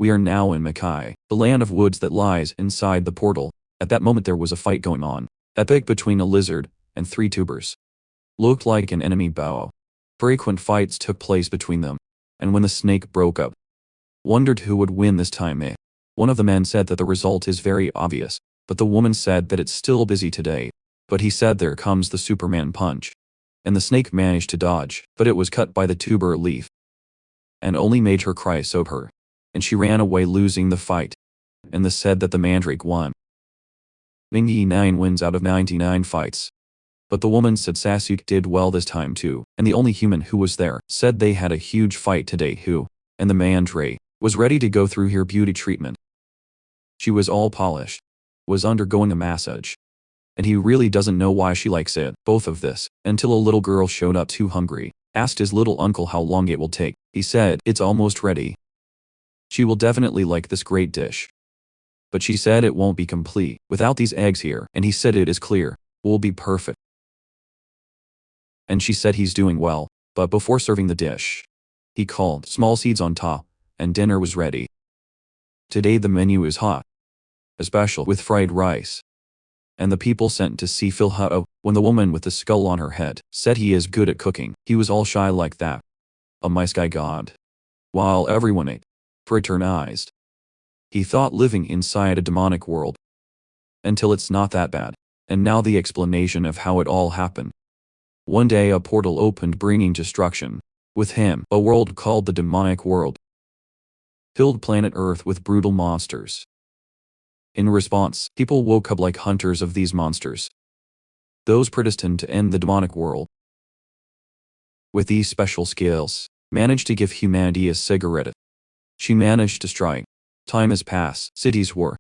We are now in Makai, the land of woods that lies inside the portal. At that moment there was a fight going on. Epic between a lizard and 3 tubers. Looked like an enemy bow. Frequent fights took place between them. And when the snake broke up, wondered who would win this time. One of the men said that the result is very obvious, but the woman said that it's still busy today. But he said there comes the Superman punch. And the snake managed to dodge, but it was cut by the tuber leaf. And only made her cry so her. And she ran away losing the fight. And the said that the mandrake won. 99 wins out of 99 fights. But the woman said Sasuke did well this time too, and the only human who was there said they had a huge fight today who, and the mandrake, was ready to go through her beauty treatment. She was all polished, was undergoing a massage. And he really doesn't know why she likes it, both of this, until a little girl showed up too hungry, asked his little uncle how long it will take. He said, it's almost ready. She will definitely like this great dish. But she said it won't be complete without these eggs here, and he said it is clear, will be perfect. And she said he's doing well, but before serving the dish, he called small seeds on top, and dinner was ready. Today the menu is hot, a special with fried rice. And the people sent to see Phil when the woman with the skull on her head said he is good at cooking, he was all shy like that. A nice guy god. While everyone ate, fraternized. He thought living inside a demonic world. Until it's not that bad. And now the explanation of how it all happened. One day a portal opened bringing destruction. With him, a world called the demonic world. Filled planet Earth with brutal monsters. In response, people woke up like hunters of these monsters. Those predestined to end the demonic world. With these special skills, managed to give humanity a cigarette. She managed to strike. Time has passed, cities were.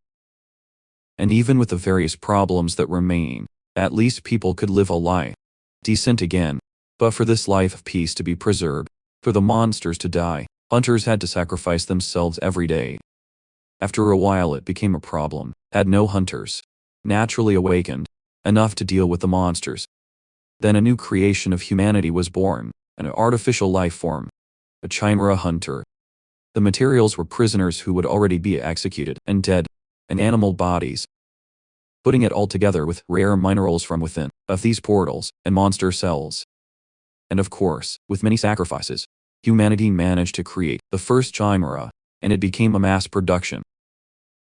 And even with the various problems that remain, at least people could live a life. Decent again. But for this life of peace to be preserved, for the monsters to die, hunters had to sacrifice themselves every day. After a while it became a problem, had no hunters. Naturally awakened, enough to deal with the monsters. Then a new creation of humanity was born, an artificial life form. A chimera hunter. The materials were prisoners who would already be executed and dead, and animal bodies. Putting it all together with rare minerals from within, of these portals, and monster cells. And of course, with many sacrifices, humanity managed to create the first chimera, and it became a mass production.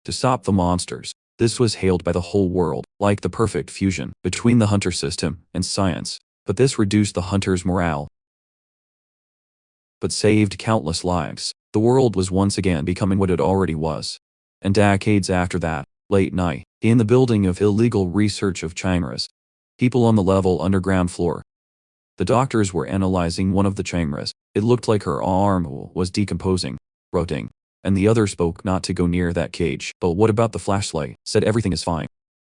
To stop the monsters, this was hailed by the whole world, like the perfect fusion between the hunter system and science, but this reduced the hunters' morale. But saved countless lives. The world was once again becoming what it already was. And decades after that, late night, in the building of illegal research of chimeras, people on the level underground floor. The doctors were analyzing one of the chimeras. It looked like her arm was decomposing, rotting, and the other spoke not to go near that cage. But what about the flashlight? Said everything is fine.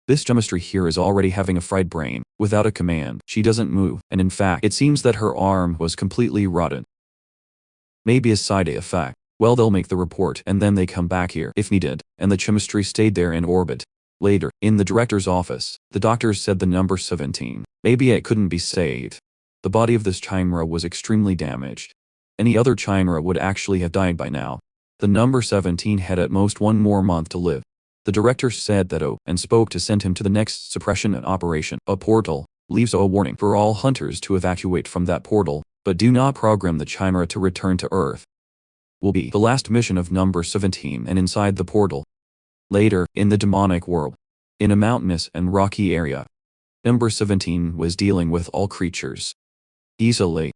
This chemistry here is already having a fried brain. Without a command, she doesn't move, and in fact, it seems that her arm was completely rotted. Maybe a side effect. Well, they'll make the report and then they come back here if needed, and the chemistry stayed there in orbit. Later, in the director's office, the doctors said the number 17. Maybe it couldn't be saved. The body of this chimera was extremely damaged. Any other chimera would actually have died by now. The number 17 had at most one more month to live. The director said that and spoke to send him to the next suppression operation. A portal leaves a warning for all hunters to evacuate from that portal, but do not program the chimera to return to Earth. Will be the last mission of number 17 and inside the portal. Later, in the demonic world, in a mountainous and rocky area, number 17 was dealing with all creatures. Easily.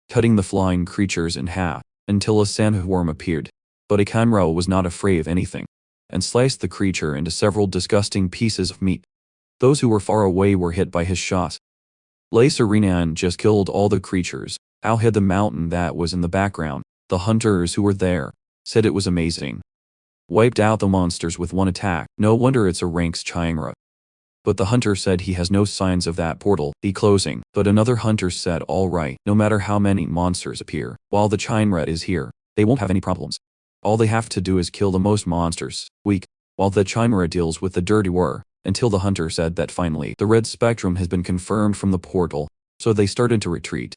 Cutting the flying creatures in half, until a sandworm appeared. But a chimera was not afraid of anything, and sliced the creature into several disgusting pieces of meat. Those who were far away were hit by his shots. Lacerenan just killed all the creatures, out-hid the mountain that was in the background. The hunters who were there said it was amazing. Wiped out the monsters with one attack. No wonder it's a ranks chimera. But the hunter said he has no signs of that portal be closing. But another hunter said alright, no matter how many monsters appear, while the chimera is here, they won't have any problems. All they have to do is kill the most monsters, weak, while the chimera deals with the dirty war, until the hunter said that finally the red spectrum has been confirmed from the portal, so they started to retreat.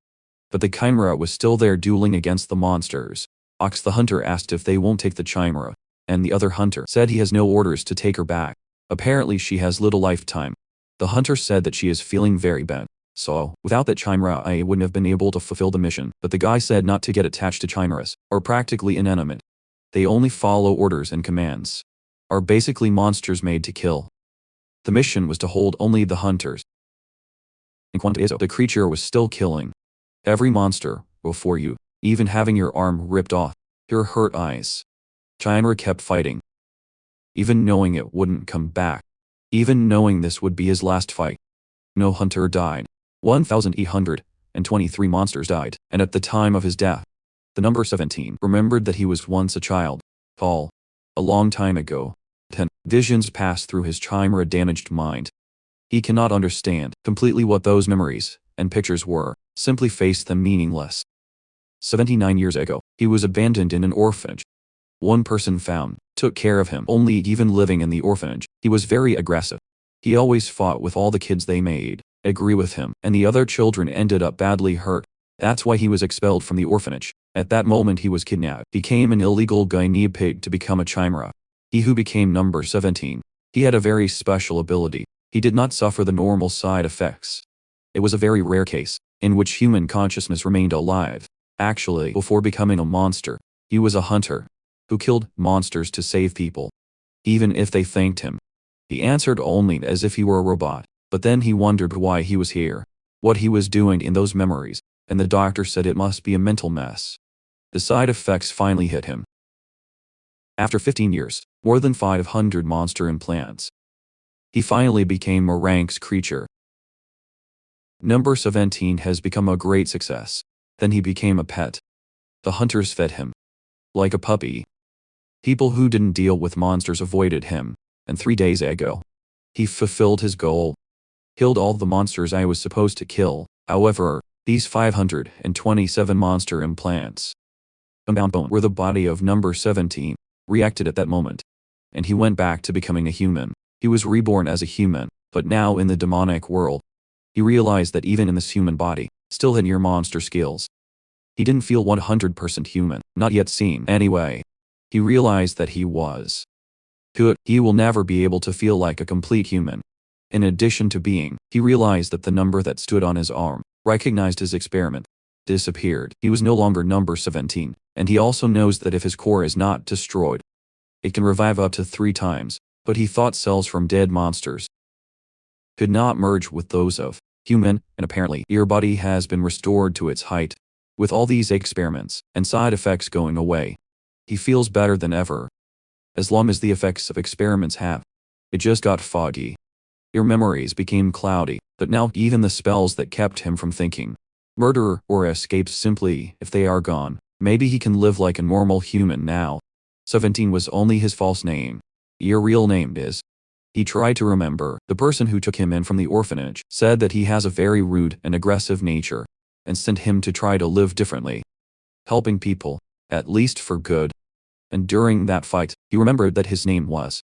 But the chimera was still there dueling against the monsters. Ox the hunter asked if they won't take the chimera. and the other hunter said he has no orders to take her back. Apparently she has little lifetime. The hunter said that she is feeling very bad. So, without that chimera I wouldn't have been able to fulfill the mission, but the guy said not to get attached to chimeras, or practically inanimate. They only follow orders and commands. Are basically monsters made to kill. The mission was to hold only the hunters. In Quantizo, the creature was still killing every monster before you, even having your arm ripped off, your hurt eyes. Chimera kept fighting. Even knowing it wouldn't come back. Even knowing this would be his last fight. No hunter died. 1,823 monsters died, and at the time of his death, the number 17 remembered that he was once a child. Paul. A long time ago. 10. Visions passed through his chimera-damaged mind. He cannot understand completely what those memories and pictures were, simply faced them meaningless. 79 years ago, he was abandoned in an orphanage. One person found, took care of him, only even living in the orphanage. He was very aggressive. He always fought with all the kids they made agree with him, and the other children ended up badly hurt. That's why he was expelled from the orphanage. At that moment he was kidnapped, became an illegal guinea pig to become a chimera. He who became number 17. He had a very special ability. He did not suffer the normal side effects. It was a very rare case, in which human consciousness remained alive. Actually, before becoming a monster, he was a hunter, who killed monsters to save people. Even if they thanked him, he answered only as if he were a robot. But then he wondered why he was here, what he was doing in those memories, and the doctor said it must be a mental mess. The side effects finally hit him. After 15 years, more than 500 monster implants, he finally became a ranks creature. Number 17 has become a great success. Then he became a pet. The hunters fed him like a puppy. People who didn't deal with monsters avoided him, and 3 days ago, he fulfilled his goal. Killed all the monsters I was supposed to kill. However, these 527 monster implants, compound bone, were the body of number 17, reacted at that moment. And he went back to becoming a human. He was reborn as a human, but now in the demonic world. He realized that even in this human body, still had near monster skills. He didn't feel 100% human, not yet seen anyway. He realized that he was good. He will never be able to feel like a complete human. In addition to being, he realized that the number that stood on his arm, recognized his experiment, disappeared. He was no longer number 17, and he also knows that if his core is not destroyed, it can revive up to 3 times, but he thought cells from dead monsters could not merge with those of human, and apparently your body has been restored to its height. With all these experiments and side effects going away, he feels better than ever. As long as the effects of experiments have, it just got foggy. Your memories became cloudy, but now even the spells that kept him from thinking, murder or escape simply, if they are gone, maybe he can live like a normal human now. 17 was only his false name. Your real name is. He tried to remember. The person who took him in from the orphanage said that he has a very rude and aggressive nature, and sent him to try to live differently, helping people, at least for good. And during that fight, he remembered that his name was.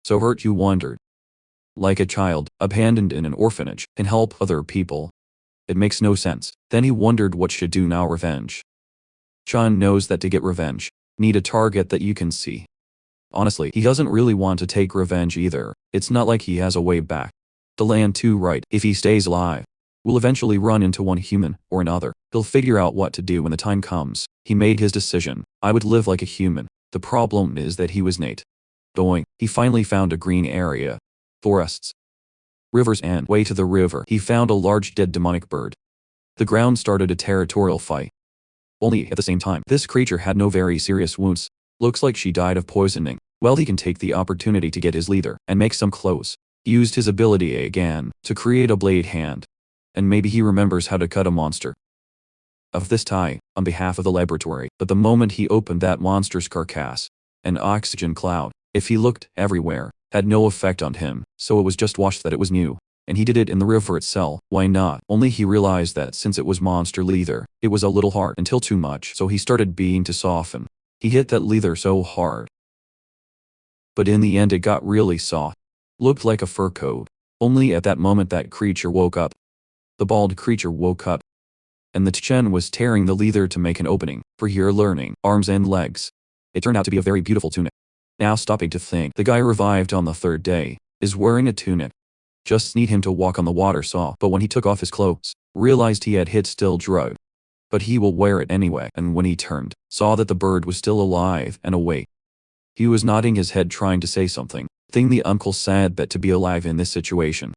So hurt you wondered. Like a child, abandoned in an orphanage, can help other people. It makes no sense. Then he wondered what should do now. Revenge. Chun knows that to get revenge, need a target that you can see. Honestly, he doesn't really want to take revenge either. It's not like he has a way back. To land too right, if he stays alive, will eventually run into one human or another. He'll figure out what to do when the time comes. He made his decision. I would live like a human. The problem is that he was Nate. Going, he finally found a green area. Forests, rivers, and way to the river he found a large dead demonic bird. The ground started a territorial fight. Only at the same time, this creature had no very serious wounds. Looks like she died of poisoning. Well, he can take the opportunity to get his leather and make some clothes. He used his ability again to create a blade hand. And maybe he remembers how to cut a monster of this tie on behalf of the laboratory. But the moment he opened that monster's carcass, an oxygen cloud, if he looked everywhere, had no effect on him, so it was just washed that it was new. And he did it in the river itself. Why not? Only he realized that since it was monster leather, it was a little hard until too much, so he started being to soften. He hit that leather so hard. But in the end it got really soft. Looked like a fur coat. Only at that moment that creature woke up. The bald creature woke up. And the Chen was tearing the leather to make an opening for your learning, arms and legs. It turned out to be a very beautiful tunic. Now stopping to think, the guy revived on the third day is wearing a tunic. Just need him to walk on the water saw, but when he took off his clothes, realized he had hit still drug. But he will wear it anyway, and when he turned, saw that the bird was still alive and awake. He was nodding his head trying to say something, thing the uncle said that to be alive in this situation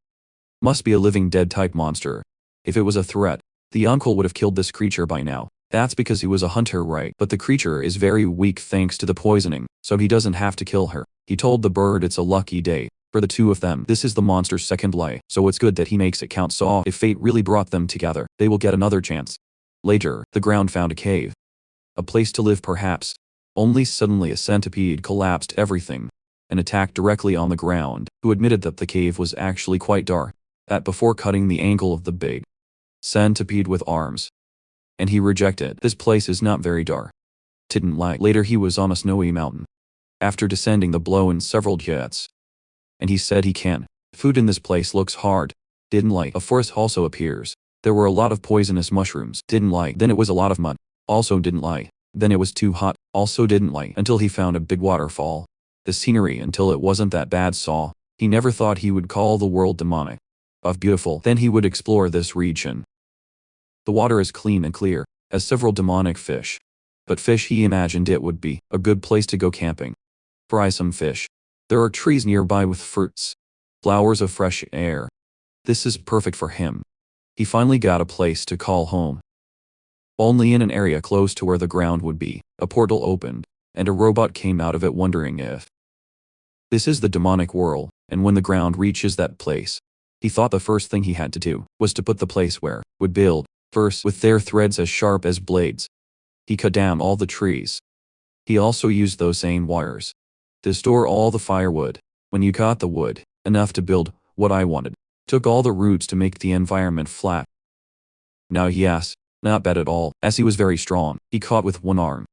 must be a living dead type monster. If it was a threat, the uncle would have killed this creature by now. That's because he was a hunter, right? But the creature is very weak thanks to the poisoning, so he doesn't have to kill her. He told the bird it's a lucky day for the two of them. This is the monster's second life, so it's good that he makes it count, so if fate really brought them together, they will get another chance. Later, the ground found a cave. A place to live perhaps. Only suddenly a centipede collapsed everything and attacked directly on the ground, who admitted that the cave was actually quite dark, that before cutting the angle of the big centipede with arms. And he rejected, this place is not very dark. Didn't lie. Later he was on a snowy mountain. After descending the blow in several jets. And he said he can. Food in this place looks hard. Didn't lie. A forest also appears. There were a lot of poisonous mushrooms. Didn't lie. Then it was a lot of mud. Also didn't lie. Then it was too hot. Also didn't lie. Until he found a big waterfall. The scenery until it wasn't that bad saw. He never thought he would call the world demonic. Of beautiful. Then he would explore this region. The water is clean and clear, as several demonic fish. But fish he imagined it would be a good place to go camping. Fry some fish. There are trees nearby with fruits. Flowers of fresh air. This is perfect for him. He finally got a place to call home. Only in an area close to where the ground would be, a portal opened, and a robot came out of it wondering if this is the demonic world, and when the ground reaches that place, he thought the first thing he had to do was to put the place where would build, first with their threads as sharp as blades. He cut down all the trees. He also used those same wires to store all the firewood. When you cut the wood, enough to build what I wanted, took all the roots to make the environment flat. Now yes, not bad at all, as he was very strong, he caught with one arm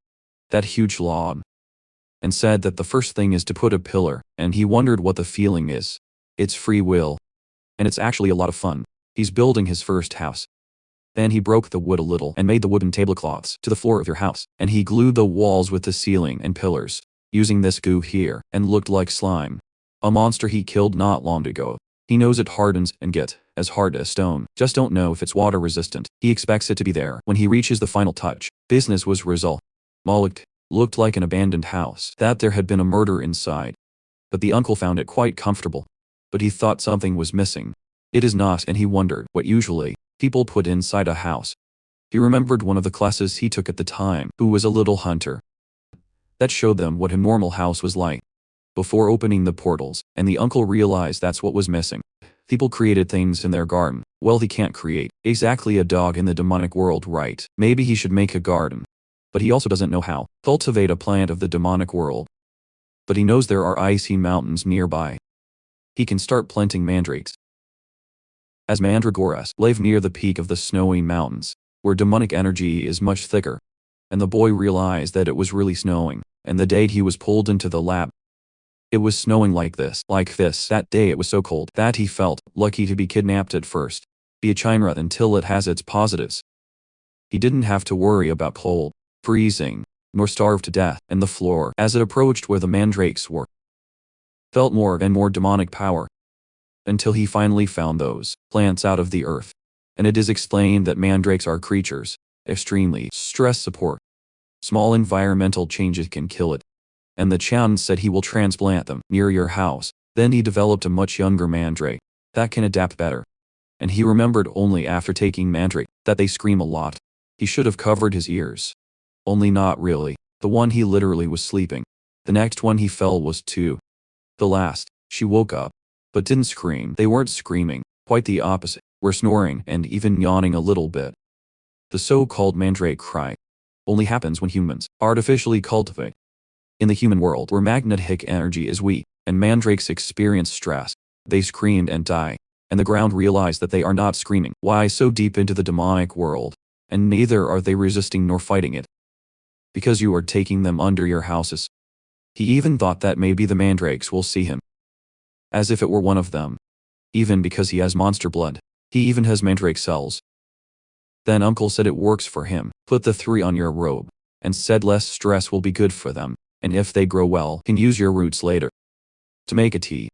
that huge log, and said that the first thing is to put a pillar, and he wondered what the feeling is. It's free will. And it's actually a lot of fun. He's building his first house. Then he broke the wood a little and made the wooden tablecloths to the floor of your house, and he glued the walls with the ceiling and pillars, using this goo here, and looked like slime. A monster he killed not long ago. He knows it hardens and gets as hard as stone, just don't know if it's water resistant. He expects it to be there when he reaches the final touch. Business was resolved. Moloch looked like an abandoned house, that there had been a murder inside. But the uncle found it quite comfortable. But he thought something was missing. It is not, and he wondered what usually people put inside a house. He remembered one of the classes he took at the time, who was a little hunter. That showed them what a normal house was like before opening the portals, and the uncle realized that's what was missing. People created things in their garden. Well, he can't create exactly a dog in the demonic world, right? Maybe he should make a garden. But he also doesn't know how. Cultivate a plant of the demonic world. But he knows there are icy mountains nearby. He can start planting mandrakes. As mandragoras live near the peak of the snowy mountains, where demonic energy is much thicker. And the boy realized that it was really snowing, and the day he was pulled into the lab, it was snowing like this. That day it was so cold that he felt lucky to be kidnapped at first. Be a chimera until it has its positives. He didn't have to worry about cold, freezing, nor starve to death, and the floor, as it approached where the mandrakes were, felt more and more demonic power. Until he finally found those plants out of the earth. And it is explained that mandrakes are creatures, extremely stress support. Small environmental changes can kill it. And the Chan said he will transplant them near your house. Then he developed a much younger mandrake that can adapt better. And he remembered only after taking mandrake that they scream a lot. He should have covered his ears. Only not really. The one he literally was sleeping. The next one he fell was two. The last, she woke up, but didn't scream. They weren't screaming, quite the opposite, were snoring and even yawning a little bit. The so-called mandrake cry only happens when humans artificially cultivate. In the human world where magnetic energy is weak, and mandrakes experience stress, they screamed and die. And the ground realized that they are not screaming. Why so deep into the demonic world? And neither are they resisting nor fighting it. Because you are taking them under your houses. He even thought that maybe the mandrakes will see him. As if it were one of them. Even because he has monster blood. He even has mandrake cells. Then uncle said it works for him. Put the 3 on your robe. And said less stress will be good for them. and if they grow well, can use your roots later to make a tea.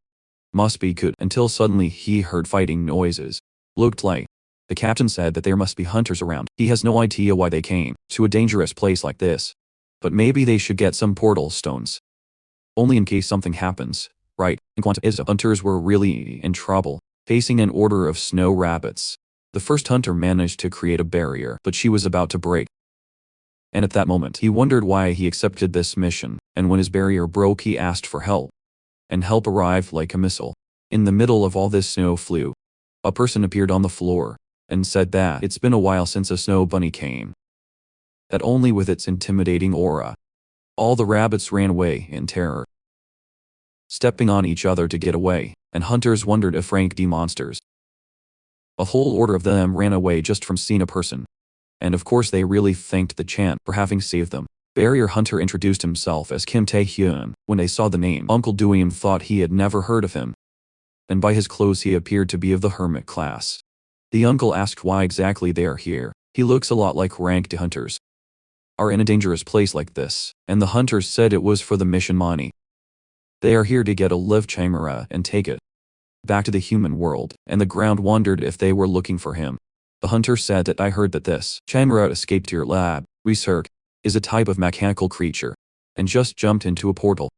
Must be good, until suddenly he heard fighting noises. Looked like the captain said that there must be hunters around. He has no idea why they came to a dangerous place like this. But maybe they should get some portal stones. Only in case something happens, right? In quantum, hunters were really in trouble, facing an order of snow rabbits. The first hunter managed to create a barrier, but she was about to break. And at that moment, he wondered why he accepted this mission, and when his barrier broke he asked for help. And help arrived like a missile. In the middle of all this snow flew. A person appeared on the floor, and said that it's been a while since a snow bunny came. That only with its intimidating aura. All the rabbits ran away in terror, stepping on each other to get away, and hunters wondered if rank D monsters. A whole order of them ran away just from seeing a person. And of course they really thanked the Chan for having saved them. Barrier Hunter introduced himself as Kim Tae-hyun. When they saw the name, Uncle Doeum thought he had never heard of him. And by his clothes he appeared to be of the hermit class. The uncle asked why exactly they are here. He looks a lot like ranked hunters are in a dangerous place like this, and the hunters said it was for the mission money. They are here to get a live chimera and take it back to the human world, and the ground wondered if they were looking for him. The hunter said that I heard that this chimera escaped your lab, research, is a type of mechanical creature, and just jumped into a portal.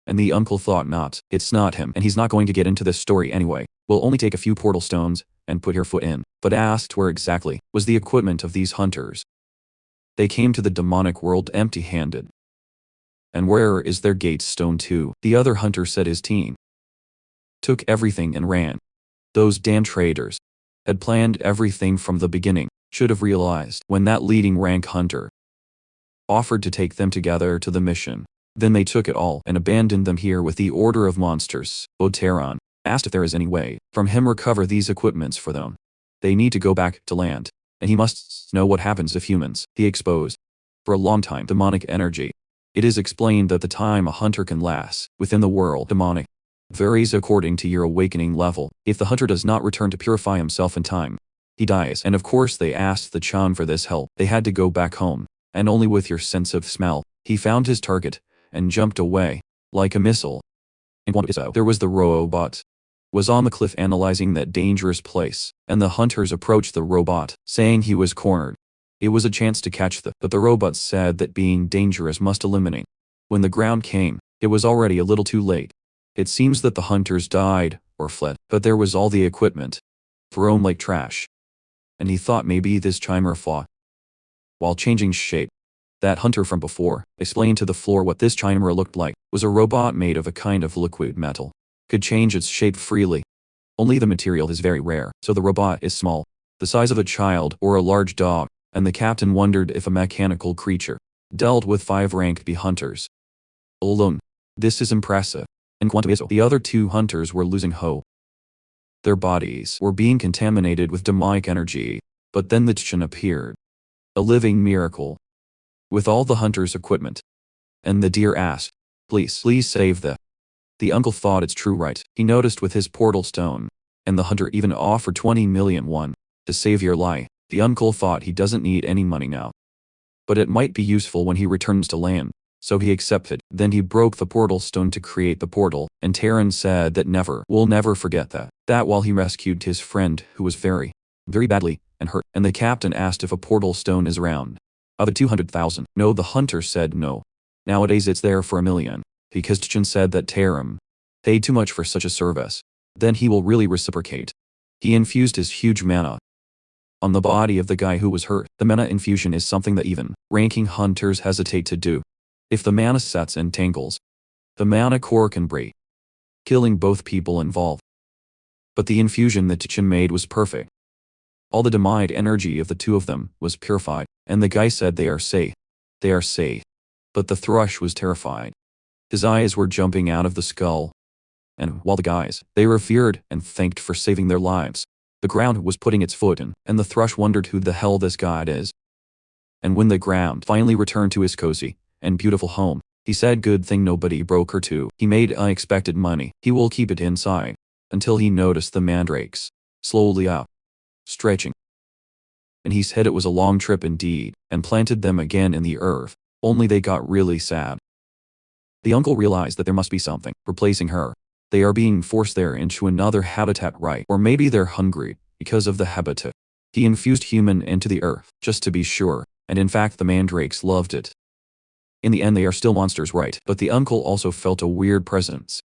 And the uncle thought not, it's not him and he's not going to get into this story anyway. We'll only take a few portal stones and put your foot in, but asked where exactly was the equipment of these hunters. They came to the demonic world empty-handed. And where is their gate stone to? The other hunter said his team took everything and ran. Those damn traitors had planned everything from the beginning, should have realized when that leading rank hunter offered to take them together to the mission. Then they took it all and abandoned them here with the order of monsters. Oteron asked if there is any way from him recover these equipments for them. They need to go back to land, and he must know what happens if humans he exposed for a long time demonic energy. It is explained that the time a hunter can last within the world demonic varies according to your awakening level. If the hunter does not return to purify himself in time, he dies. And of course they asked the Chan for this help. They had to go back home, and only with your sense of smell, he found his target and jumped away like a missile. And there was the robot was on the cliff analyzing that dangerous place, and the hunters approached the robot, saying he was cornered. It was a chance to catch but the robot said that being dangerous must eliminate. When the ground came, it was already a little too late. It seems that the hunters died or fled, but there was all the equipment thrown like trash. And he thought maybe this chimera fought while changing shape. That hunter from before explained to the floor what this chimera looked like was a robot made of a kind of liquid metal. Could change its shape freely. Only the material is very rare, so the robot is small, the size of a child or a large dog, and the captain wondered if a mechanical creature dealt with 5 ranked B hunters alone. This is impressive. And the other 2 hunters were losing hope. Their bodies were being contaminated with demonic energy, but then the Chan appeared. A living miracle. With all the hunters' equipment. And the deer asked, please save the uncle thought it's true right. He noticed with his portal stone. And the hunter even offered 20 million won to save your life. The uncle thought he doesn't need any money now. But it might be useful when he returns to land. So he accepted. Then he broke the portal stone to create the portal, and Taran said that we'll never forget that while he rescued his friend who was very badly and hurt. And the captain asked if a portal stone is around. Other 200,000. No, the hunter said no. Nowadays it's there for 1 million. Because Chan said that Taram paid too much for such a service. Then he will really reciprocate. He infused his huge mana on the body of the guy who was hurt. The mana infusion is something that even ranking hunters hesitate to do. If the mana sets and tangles, the mana core can break, killing both people involved. But the infusion that Chan made was perfect. All the demonic energy of the 2 of them was purified, and the guy said they are safe. They are safe. But the thrush was terrified. His eyes were jumping out of the skull. And while the guys, they were feared and thanked for saving their lives. The ground was putting its foot in, and the thrush wondered who the hell this god is. And when the ground finally returned to his cozy and beautiful home, he said good thing nobody broke her too. He made unexpected money. He will keep it inside until he noticed the mandrakes slowly out, stretching. And he said it was a long trip indeed, and planted them again in the earth, only they got really sad. The uncle realized that there must be something replacing her. They are being forced there into another habitat, right? Or maybe they're hungry because of the habitat. He infused human into the earth, just to be sure, and in fact the mandrakes loved it. In the end they are still monsters, right? But the uncle also felt a weird presence.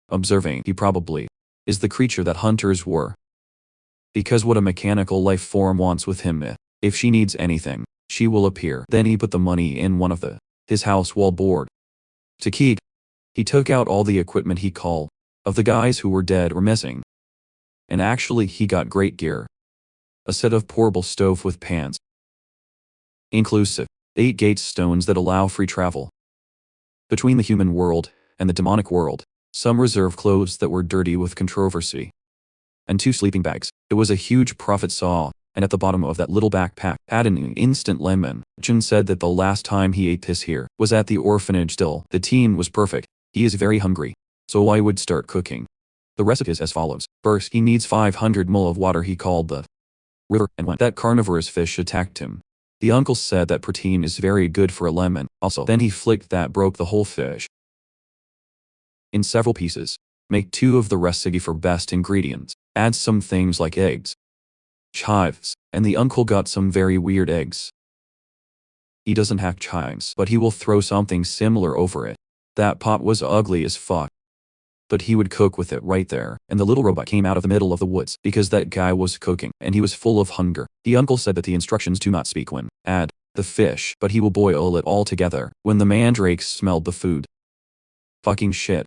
Observing, he probably is the creature that hunters were. Because what a mechanical life form wants with him, if she needs anything, she will appear. Then he put the money in one of his house wall board. To keep, he took out all the equipment he called of the guys who were dead or missing. And actually he got great gear. A set of portable stove with pans. Inclusive. 8 gate stones that allow free travel between the human world and the demonic world. Some reserve clothes that were dirty with controversy. And 2 sleeping bags. It was a huge profit saw, and at the bottom of that little backpack had an instant lemon. Jun said that the last time he ate this here was at the orphanage. Still, the team was perfect. He is very hungry, so I would start cooking. The recipe is as follows. First, he needs 500 ml of water he called the river, and when that carnivorous fish attacked him, the uncle said that protein is very good for a lemon. Also, then he flicked that broke the whole fish in several pieces. Make 2 of the recipe for best ingredients. Add some things like eggs, chives, and the uncle got some very weird eggs. He doesn't have chives, but he will throw something similar over it. That pot was ugly as fuck, but he would cook with it right there. And the little robot came out of the middle of the woods because that guy was cooking and he was full of hunger. The uncle said that the instructions do not speak when add the fish, but he will boil it all together. When the mandrakes smelled the food, fucking shit.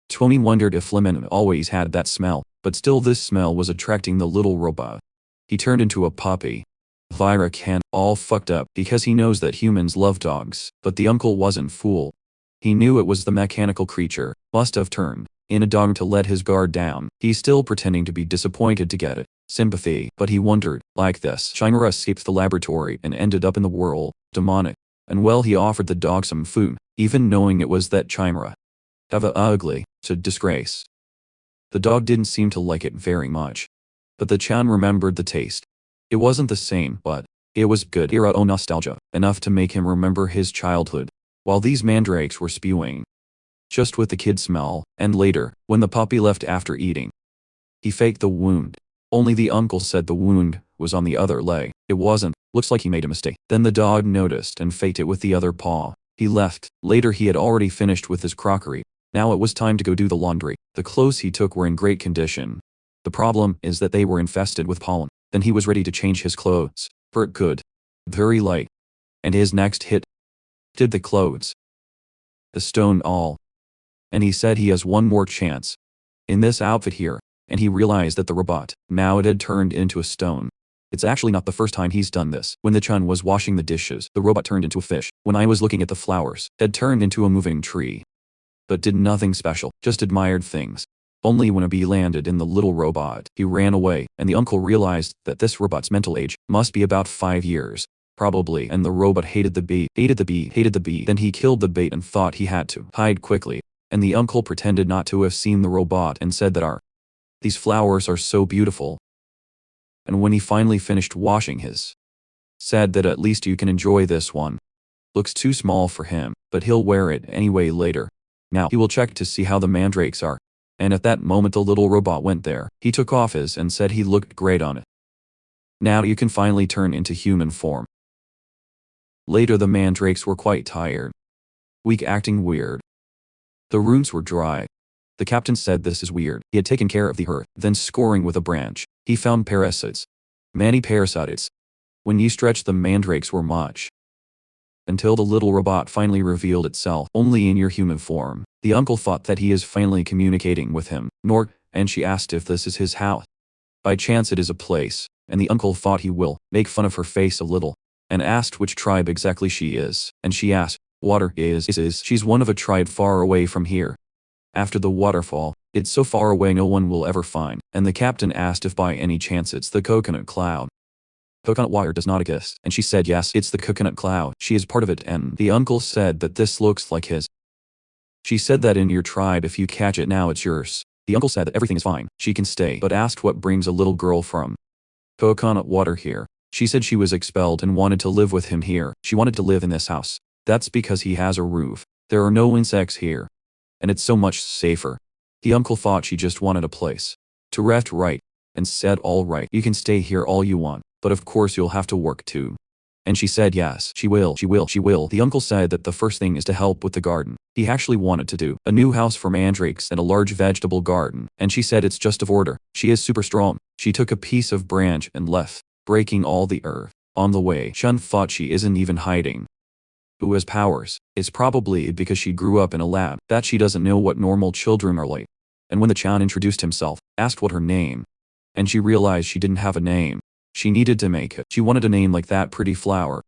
Tony wondered if lemon always had that smell, but still this smell was attracting the little robot. He turned into a puppy. Vira can all fucked up because he knows that humans love dogs, but the uncle wasn't fool. He knew it was the mechanical creature, must have turned in a dog to let his guard down. He's still pretending to be disappointed to get it. Sympathy, but he wondered, like this, Chimera escaped the laboratory and ended up in the world, demonic. And well, he offered the dog some food, even knowing it was that Chimera. Have a ugly, to disgrace. The dog didn't seem to like it very much. But the Chan remembered the taste. It wasn't the same, but it was good. Era o nostalgia, enough to make him remember his childhood. While these mandrakes were spewing, just with the kid smell, and later, when the puppy left after eating, he faked the wound. Only the uncle said the wound was on the other leg. It wasn't. Looks like he made a mistake. Then the dog noticed and faked it with the other paw. He left. Later he had already finished with his crockery. Now it was time to go do the laundry. The clothes he took were in great condition. The problem is that they were infested with pollen. Then he was ready to change his clothes, for it could. Very light. And his next hit did the clothes. The stone all. And he said he has one more chance. In this outfit here. And he realized that the robot, now it had turned into a stone. It's actually not the first time he's done this. When the Chun was washing the dishes, the robot turned into a fish. When I was looking at the flowers, it had turned into a moving tree. But did nothing special, just admired things. Only when a bee landed in the little robot, he ran away, and the uncle realized that this robot's mental age must be about 5 years. Probably, and the robot hated the bee, hated the bee, hated the bee. Then he killed the bait and thought he had to hide quickly. And the uncle pretended not to have seen the robot and said that these flowers are so beautiful. And when he finally finished washing his, said that at least you can enjoy this one. Looks too small for him, but he'll wear it anyway later. Now he will check to see how the mandrakes are. And at that moment the little robot went there. He took off his and said he looked great on it. Now you can finally turn into human form. Later the mandrakes were quite tired. Weak, acting weird. The roots were dry. The captain said this is weird. He had taken care of the earth, then scoring with a branch, he found parasites. Many parasites. When you stretch the mandrakes were much. Until the little robot finally revealed itself only in your human form. The uncle thought that he is finally communicating with him, and she asked if this is his house. By chance it is a place, and the uncle thought he will make fun of her face a little, and asked which tribe exactly she is, and she asked, water is. She's one of a tribe far away from here. After the waterfall, it's so far away no one will ever find, and the captain asked if by any chance it's the coconut cloud. Coconut water does not exist, and she said yes, it's the coconut cloud. She is part of it, and the uncle said that this looks like his. She said that in your tribe if you catch it now it's yours. The uncle said that everything is fine, she can stay, but asked what brings a little girl from coconut water here. She said she was expelled and wanted to live with him here. She wanted to live in this house. That's because he has a roof. There are no insects here. And it's so much safer. The uncle thought she just wanted a place to rest, right? And said, all right, you can stay here all you want, but of course you'll have to work too. And she said yes, she will. The uncle said that the first thing is to help with the garden. He actually wanted to do a new house for mandrakes and a large vegetable garden, and she said it's just of order. She is super strong. She took a piece of branch and left, breaking all the earth. On the way, Chun thought she isn't even hiding. Who has powers? It's probably because she grew up in a lab, that she doesn't know what normal children are like. And when the Chan introduced himself, asked what her name, and she realized she didn't have a name. She needed to make it. She wanted a name like that pretty flower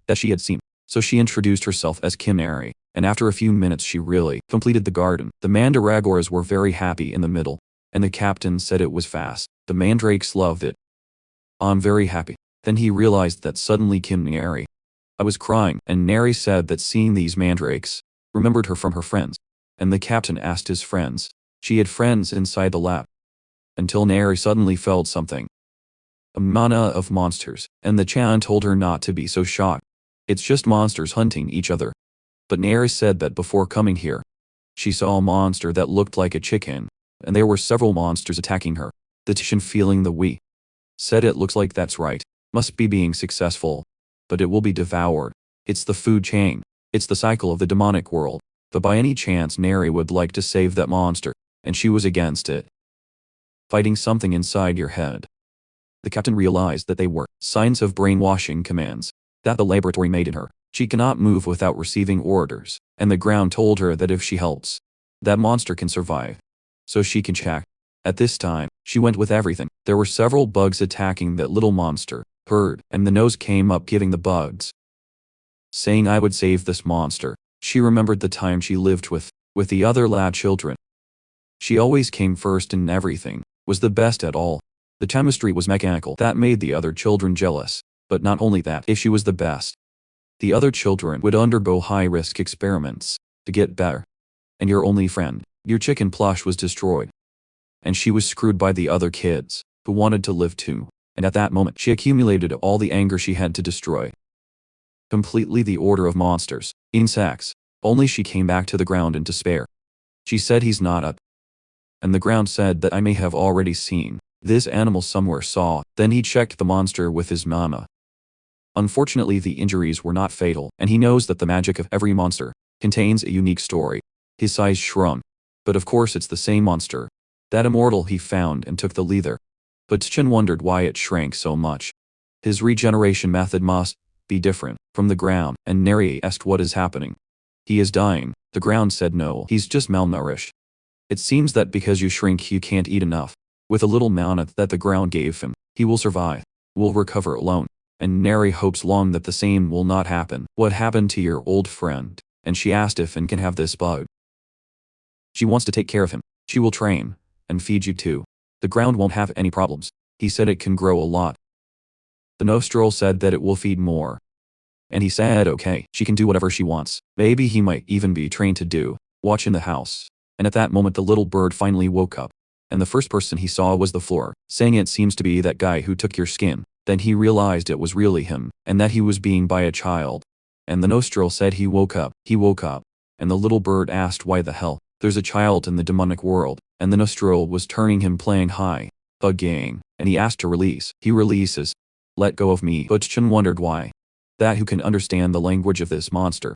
that she had seen. So she introduced herself as Chimera, and after a few minutes she really completed the garden. The mandragoras were very happy in the middle, and the captain said it was fast. The mandrakes loved it. I'm very happy. Then he realized that suddenly Chimera. I was crying, and Neri said that seeing these mandrakes remembered her from her friends. And the captain asked his friends. She had friends inside the lab. Until Neri suddenly felt something. A mana of monsters, and the Chan told her not to be so shocked. It's just monsters hunting each other. But Neri said that before coming here, she saw a monster that looked like a chicken, and there were several monsters attacking her. The Tishan, feeling the we, said it looks like that's right, must be being successful, but it will be devoured. It's the food chain. It's the cycle of the demonic world. But by any chance Neri would like to save that monster, and she was against it. Fighting something inside your head. The captain realized that they were signs of brainwashing commands that the laboratory made in her. She cannot move without receiving orders, and the ground told her that if she helps, that monster can survive. So she can check. At this time, she went with everything. There were several bugs attacking that little monster, heard, and the nose came up giving the bugs, saying I would save this monster. She remembered the time she lived with the other lab children. She always came first in everything, was the best at all. The chemistry was mechanical. That made the other children jealous. But not only that, if she was the best, the other children would undergo high-risk experiments to get better. And your only friend, your chicken plush, was destroyed. And she was screwed by the other kids, who wanted to live too. And at that moment, she accumulated all the anger she had to destroy completely the order of monsters, insects. Only she came back to the ground in despair. She said he's not up. And the ground said that I may have already seen this animal somewhere. Saw. Then he checked the monster with his mama. Unfortunately, the injuries were not fatal, and he knows that the magic of every monster contains a unique story. His size shrunk. But of course it's the same monster. That immortal he found and took the leather. But Chen wondered why it shrank so much. His regeneration method must be different from the ground, and Neri asked what is happening. He is dying. The ground said no, he's just malnourished. It seems that because you shrink you can't eat enough. With a little mana that the ground gave him, he will survive, will recover alone. And Neri hopes long that the same will not happen. What happened to your old friend? And she asked if and can have this bug. She wants to take care of him. She will train and feed you too. The ground won't have any problems. He said it can grow a lot. The nostril said that it will feed more. And he said okay, she can do whatever she wants. Maybe he might even be trained to do watch in the house. And at that moment the little bird finally woke up. And the first person he saw was the floor, saying it seems to be that guy who took your skin. Then he realized it was really him, and that he was being by a child. And the nostril said he woke up. And the little bird asked why the hell, there's a child in the demonic world, and the nostril was turning him playing high, bugging, and he asked to release. He releases. Let go of me. But Chen wondered why. That who can understand the language of this monster.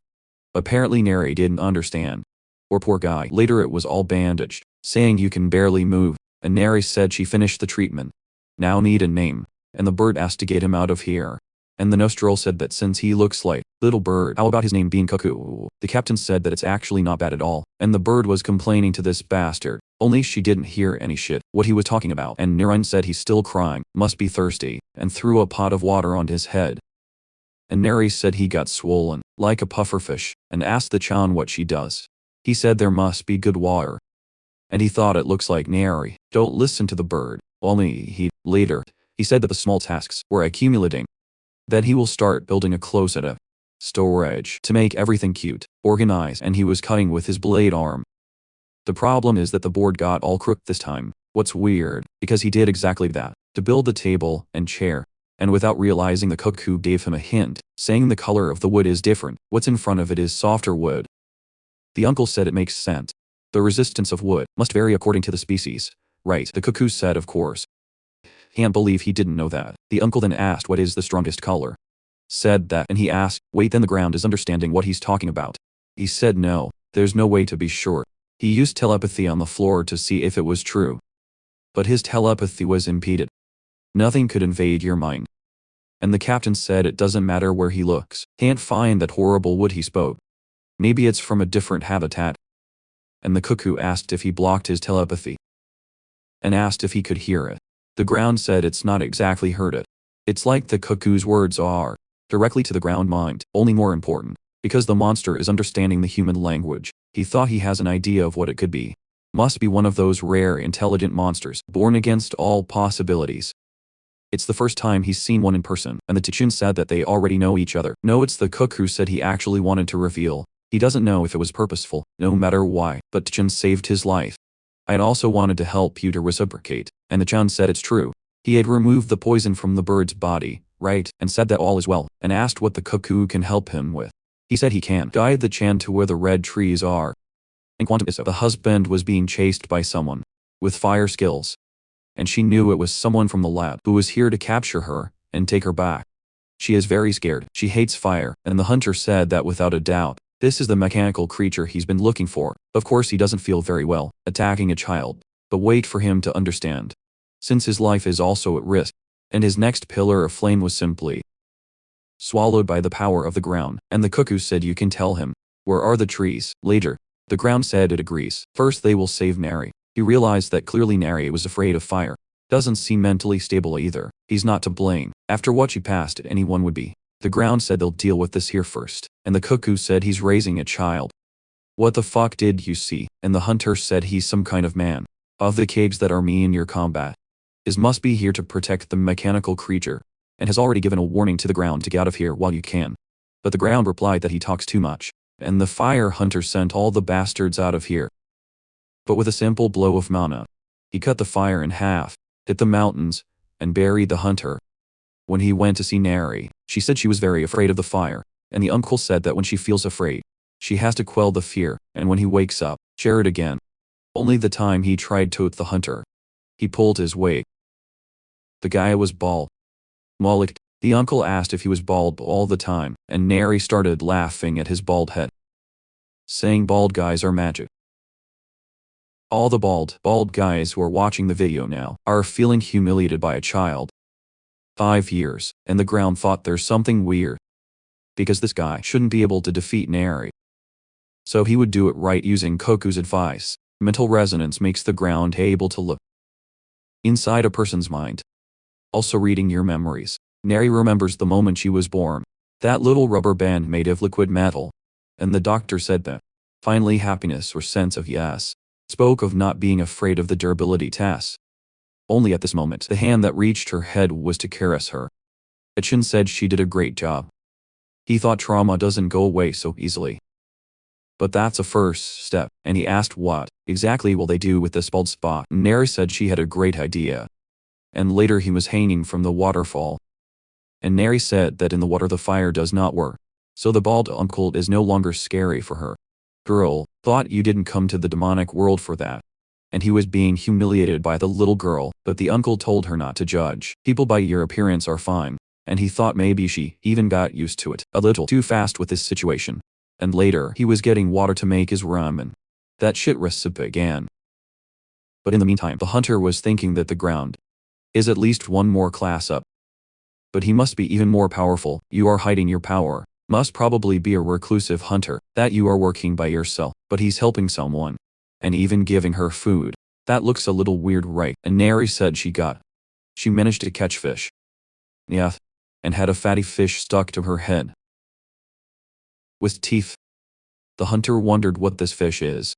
Apparently Neri didn't understand. Or poor guy. Later it was all bandaged, saying you can barely move, and Neri said she finished the treatment. Now need a name. And the bird asked to get him out of here. And the nostril said that since he looks like little bird, how about his name being Cuckoo? The captain said that it's actually not bad at all. And the bird was complaining to this bastard, only she didn't hear any shit what he was talking about. And Niran said he's still crying, must be thirsty, and threw a pot of water on his head. And Neri said he got swollen, like a pufferfish, and asked the Chan what she does. He said there must be good water. And he thought it looks like Neri. Don't listen to the bird. Only later, he said that the small tasks were accumulating. That he will start building a closet storage to make everything cute, organized, and he was cutting with his blade arm. The problem is that the board got all crooked this time. What's weird, because he did exactly that, to build the table and chair. And without realizing the cuckoo gave him a hint, saying the color of the wood is different. What's in front of it is softer wood. The uncle said it makes sense. The resistance of wood must vary according to the species. Right, the cuckoo said of course. Can't believe he didn't know that. The uncle then asked what is the strongest color. Said that and he asked, wait, then the ground is understanding what he's talking about. He said no, there's no way to be sure. He used telepathy on the floor to see if it was true. But his telepathy was impeded. Nothing could invade your mind. And the captain said it doesn't matter where he looks. Can't find that horrible wood he spoke. Maybe it's from a different habitat. And the cuckoo asked if he blocked his telepathy. And asked if he could hear it. The ground said it's not exactly heard it. It's like the cuckoo's words are directly to the ground mind, only more important. Because the monster is understanding the human language, he thought he has an idea of what it could be. Must be one of those rare intelligent monsters, born against all possibilities. It's the first time he's seen one in person, and the Tichun said that they already know each other. No, it's the cuckoo said he actually wanted to reveal. He doesn't know if it was purposeful, no matter why, but Tichun saved his life. I'd also wanted to help you to reciprocate, and the Chan said it's true. He had removed the poison from the bird's body, right, and said that all is well, and asked what the cuckoo can help him with. He said he can guide the Chan to where the red trees are. And Quantum is the husband was being chased by someone with fire skills. And she knew it was someone from the lab who was here to capture her and take her back. She is very scared, she hates fire, and the hunter said that without a doubt, this is the mechanical creature he's been looking for. Of course he doesn't feel very well attacking a child, but wait for him to understand. Since his life is also at risk, and his next pillar of flame was simply swallowed by the power of the ground, and the cuckoo said you can tell him. Where are the trees? Later. The ground said it agrees. First they will save Neri. He realized that clearly Neri was afraid of fire. Doesn't seem mentally stable either. He's not to blame. After what she passed, anyone would be. The ground said they'll deal with this here first. And the cuckoo said he's raising a child. What the fuck did you see? And the hunter said he's some kind of man. Of the caves that are me in your combat. Is must be here to protect the mechanical creature. And has already given a warning to the ground to get out of here while you can. But the ground replied that he talks too much. And the fire hunter sent all the bastards out of here. But with a simple blow of mana, he cut the fire in half, hit the mountains, and buried the hunter. When he went to see Neri, she said she was very afraid of the fire, and the uncle said that when she feels afraid, she has to quell the fear, and when he wakes up, share it again. Only the time he tried to hit the hunter, he pulled his weight. The guy was bald. Malik, the uncle asked if he was bald all the time, and Neri started laughing at his bald head, saying bald guys are magic. All the bald guys who are watching the video now are feeling humiliated by a child. 5 years, and the ground thought there's something weird. Because this guy shouldn't be able to defeat Neri. So he would do it right using Koku's advice. Mental resonance makes the ground able to look inside a person's mind. Also reading your memories. Neri remembers the moment she was born. That little rubber band made of liquid metal. And the doctor said that. Finally happiness or sense of yes. Spoke of not being afraid of the durability test. Only at this moment the hand that reached her head was to caress her. Achin said she did a great job. He thought trauma doesn't go away so easily. But that's a first step, and he asked what exactly will they do with this bald spot. Neri said she had a great idea. And later he was hanging from the waterfall. And Neri said that in the water the fire does not work. So the bald uncle is no longer scary for her. Girl, thought you didn't come to the demonic world for that. And he was being humiliated by the little girl, but the uncle told her not to judge. People by your appearance are fine. And he thought maybe she even got used to it a little too fast with this situation. And later he was getting water to make his ramen. That shit recipe again. But in the meantime the hunter was thinking that the ground is at least one more class up. But he must be even more powerful. You are hiding your power. Must probably be a reclusive hunter, that you are working by yourself, but he's helping someone. And even giving her food. That looks a little weird, right? And Neri said she managed to catch fish. Yeah. And had a fatty fish stuck to her head. With teeth. The hunter wondered what this fish is.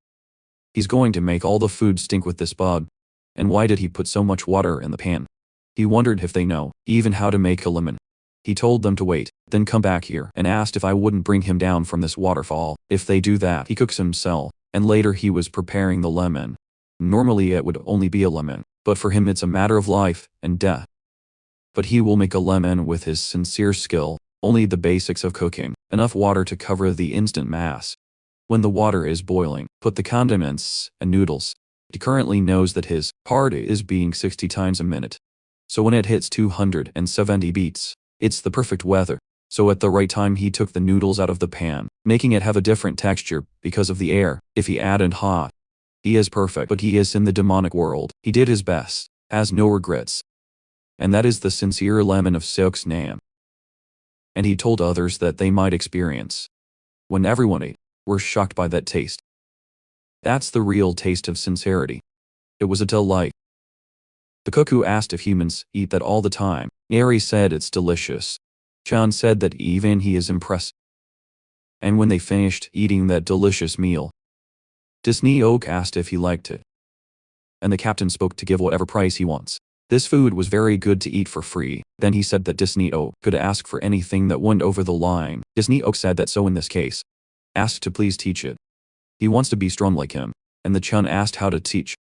He's going to make all the food stink with this bug. And why did he put so much water in the pan? He wondered if they know, even how to make a lemon. He told them to wait, then come back here, and asked if I wouldn't bring him down from this waterfall. If they do that, he cooks himself, and later he was preparing the lemon. Normally it would only be a lemon, but for him it's a matter of life and death. But he will make a lemon with his sincere skill, only the basics of cooking, enough water to cover the instant mass. When the water is boiling, put the condiments and noodles. He currently knows that his heart is beating 60 times a minute. So when it hits 270 beats, it's the perfect weather. So at the right time he took the noodles out of the pan, making it have a different texture because of the air. If he added hot, he is perfect, but he is in the demonic world. He did his best, has no regrets. And that is the sincere lemon of Silk's name. And he told others that they might experience. When everyone ate, were shocked by that taste. That's the real taste of sincerity. It was a delight. The cuckoo asked if humans eat that all the time. Neri said it's delicious. Chan said that even he is impressed. And when they finished eating that delicious meal, Disney Oak asked if he liked it. And the captain spoke to give whatever price he wants. This food was very good to eat for free. Then he said that Disney Oak could ask for anything that went over the line. Disney Oak said that so in this case, asked to please teach it. He wants to be strong like him. And the Chan asked how to teach.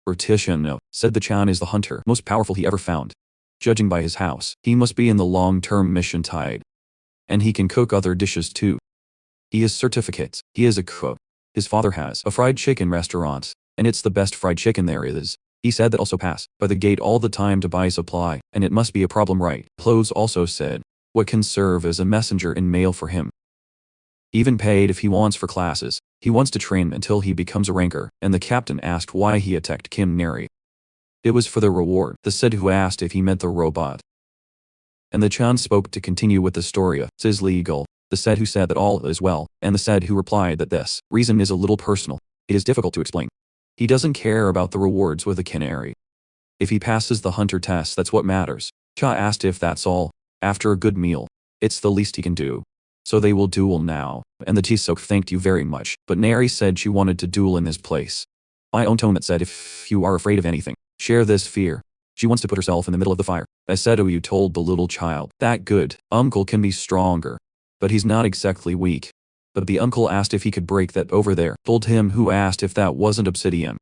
Mortician said the Chan is the hunter most powerful he ever found. Judging by his house, he must be in the long-term mission tide. And he can cook other dishes too. He has certificates. He is a cook. His father has a fried chicken restaurant, and it's the best fried chicken there is. He said that also pass by the gate all the time to buy supply, and it must be a problem, right? Clothes also said what can serve as a messenger in mail for him. Even paid if he wants for classes. He wants to train until he becomes a ranker, and the captain asked why he attacked Kim Neri. It was for the reward, the said who asked if he meant the robot. And the Chan spoke to continue with the story. Is legal. The said who said that all is well, and the said who replied that this reason is a little personal. It is difficult to explain. He doesn't care about the rewards with a canary. If he passes the hunter test, that's what matters. Cha asked if that's all. After a good meal, it's the least he can do. So they will duel now, and the Tisok thanked you very much, but Neri said she wanted to duel in his place. My own tone that said if you are afraid of anything, share this fear. She wants to put herself in the middle of the fire. I said, oh, you told the little child. That good. Uncle can be stronger. But he's not exactly weak. But the uncle asked if he could break that over there. Told him who asked if that wasn't obsidian.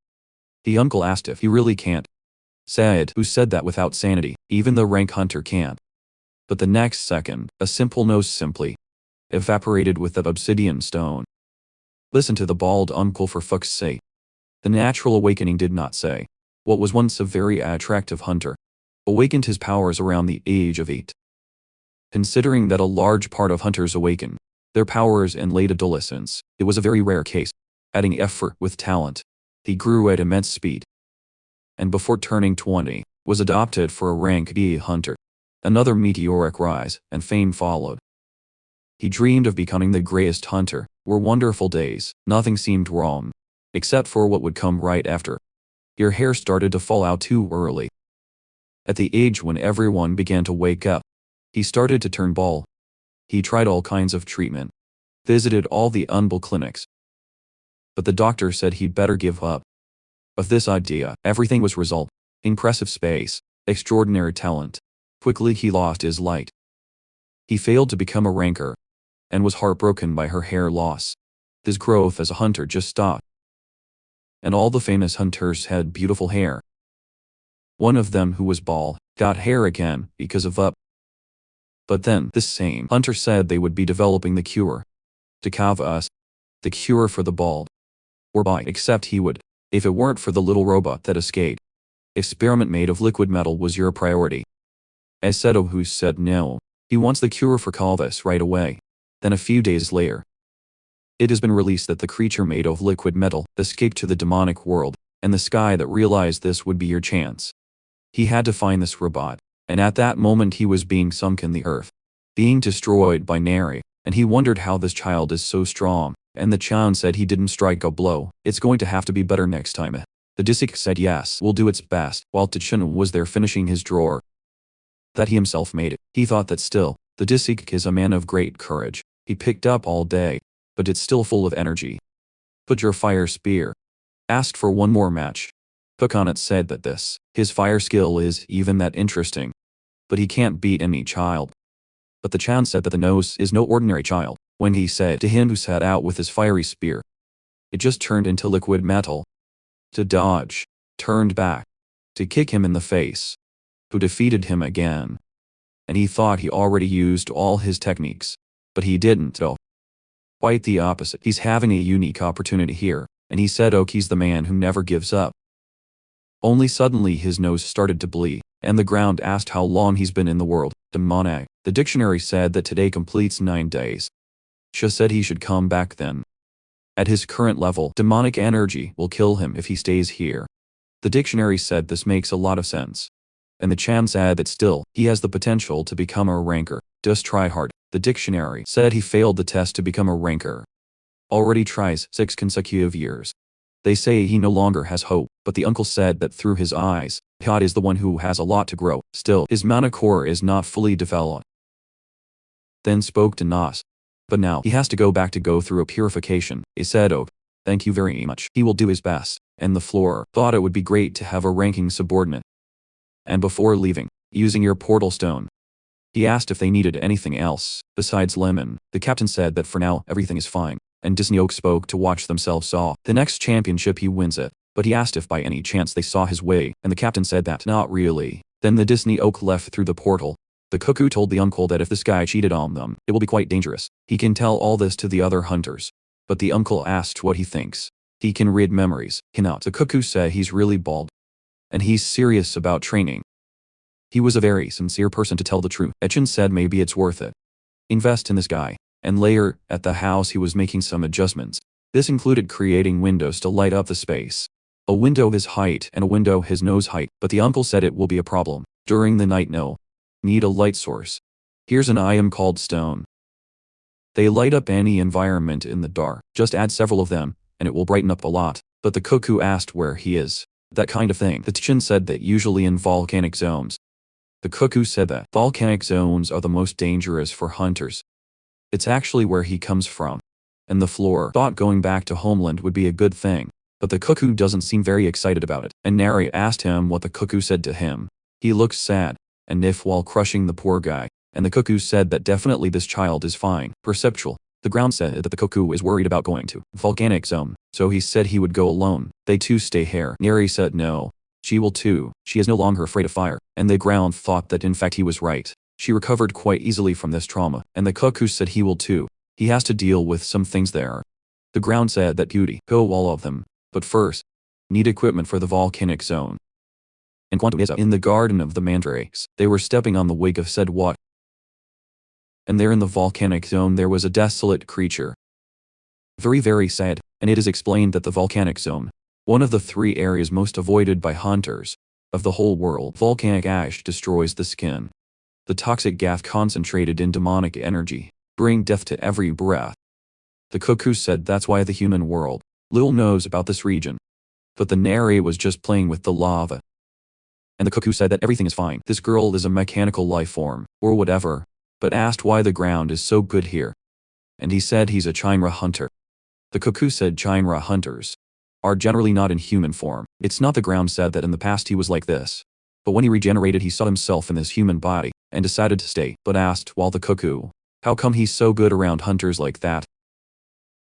The uncle asked if he really can't. Said who said that without sanity, even the rank hunter can't. But the next second, a simple no simply evaporated with that obsidian stone. Listen to the bald uncle for fuck's sake. The natural awakening did not say. What was once a very attractive hunter awakened his powers around the age of 8. Considering that a large part of hunters awaken their powers in late adolescence, it was a very rare case. Adding effort with talent, he grew at immense speed. And before turning 20, was adopted for a rank B hunter. Another meteoric rise and fame followed. He dreamed of becoming the greatest hunter. Were wonderful days. Nothing seemed wrong, except for what would come right after. Your hair started to fall out too early. At the age when everyone began to wake up, he started to turn bald. He tried all kinds of treatment, visited all the unbald clinics. But the doctor said he'd better give up. Of this idea, everything was result. Impressive space, extraordinary talent. Quickly he lost his light. He failed to become a ranker, and was heartbroken by her hair loss. His growth as a hunter just stopped. And all the famous hunters had beautiful hair. One of them who was bald, got hair again because of up. But then, this same hunter said they would be developing the cure. To cover us. The cure for the bald. Or by, except he would, if it weren't for the little robot that escaped. Experiment made of liquid metal was your priority. Aseto who said no. He wants the cure for Calvis right away. Then a few days later, it has been released that the creature made of liquid metal escaped to the demonic world, and the sky that realized this would be your chance. He had to find this robot, and at that moment he was being sunk in the earth, being destroyed by Neri, and he wondered how this child is so strong, and the Chan said he didn't strike a blow. It's going to have to be better next time. The Disik said yes, will do its best, while Tachun was there finishing his drawer. That he himself made it. He thought that still, the Disik is a man of great courage. He picked up all day, but it's still full of energy. Put your fire spear. Asked for one more match. Pukanat said that his fire skill is even that interesting. But he can't beat any child. But the Chan said that the nose is no ordinary child, when he said to him who sat out with his fiery spear. It just turned into liquid metal. To dodge, turned back, to kick him in the face. Who defeated him again. And he thought he already used all his techniques. But he didn't though. Quite the opposite. He's having a unique opportunity here, and he said he's the man who never gives up. Only suddenly his nose started to bleed, and the ground asked how long he's been in the world. Demonic. The dictionary said that today completes 9 days. Sha said he should come back then. At his current level, demonic energy will kill him if he stays here. The dictionary said this makes a lot of sense. And the Chan said that still, he has the potential to become a ranker. Just try hard. The dictionary said he failed the test to become a ranker. Already tries 6 consecutive years. They say he no longer has hope, but the uncle said that through his eyes, God is the one who has a lot to grow. Still, his mana core is not fully developed. Then spoke to Nas. But now he has to go through a purification. He said, thank you very much. He will do his best. And the floor thought it would be great to have a ranking subordinate. And before leaving, using your portal stone, he asked if they needed anything else besides lemon. The captain said that for now, everything is fine. And Disney Oak spoke to watch themselves saw the next championship he wins it. But he asked if by any chance they saw his way, and the captain said that not really. Then the Disney Oak left through the portal. The cuckoo told the uncle that if this guy cheated on them, it will be quite dangerous. He can tell all this to the other hunters. But the uncle asked what he thinks. He can read memories. Cannot. The cuckoo said he's really bald. And he's serious about training. He was a very sincere person to tell the truth. Etchin said maybe it's worth it. Invest in this guy. And later, at the house he was making some adjustments. This included creating windows to light up the space. A window his height and a window his nose height, but the uncle said it will be a problem. During the night no. Need a light source. Here's an item called stone. They light up any environment in the dark. Just add several of them, and it will brighten up a lot. But the cuckoo asked where he is. That kind of thing. The Tichin said that usually in volcanic zones. The cuckoo said that volcanic zones are the most dangerous for hunters. It's actually where he comes from. And the floor thought going back to homeland would be a good thing. But the cuckoo doesn't seem very excited about it. And Nary asked him what the cuckoo said to him. He looks sad. And if while crushing the poor guy. And the cuckoo said that definitely this child is fine. Perceptual. The ground said that the cuckoo is worried about going to volcanic zone. So he said he would go alone. They too stay here. Nary said no. She will too. She is no longer afraid of fire. And the ground thought that in fact he was right. She recovered quite easily from this trauma. And the cuckoo said he will too. He has to deal with some things there. The ground said that beauty. Go all of them. But first, need equipment for the volcanic zone. And Quantum is in the garden of the mandrakes. They were stepping on the wig of said what? And there in the volcanic zone there was a desolate creature. Very very sad, and it is explained that the volcanic zone, one of the 3 areas most avoided by hunters of the whole world. Volcanic ash destroys the skin. The toxic gas concentrated in demonic energy, bring death to every breath. The cuckoo said that's why the human world little knows about this region. But the Nary was just playing with the lava. And the cuckoo said that everything is fine. This girl is a mechanical life form, or whatever, but asked why the ground is so good here. And he said he's a chimera hunter. The cuckoo said chimera hunters are generally not in human form. It's not the ground said that in the past he was like this. But when he regenerated he saw himself in this human body, and decided to stay, but asked while the cuckoo, how come he's so good around hunters like that?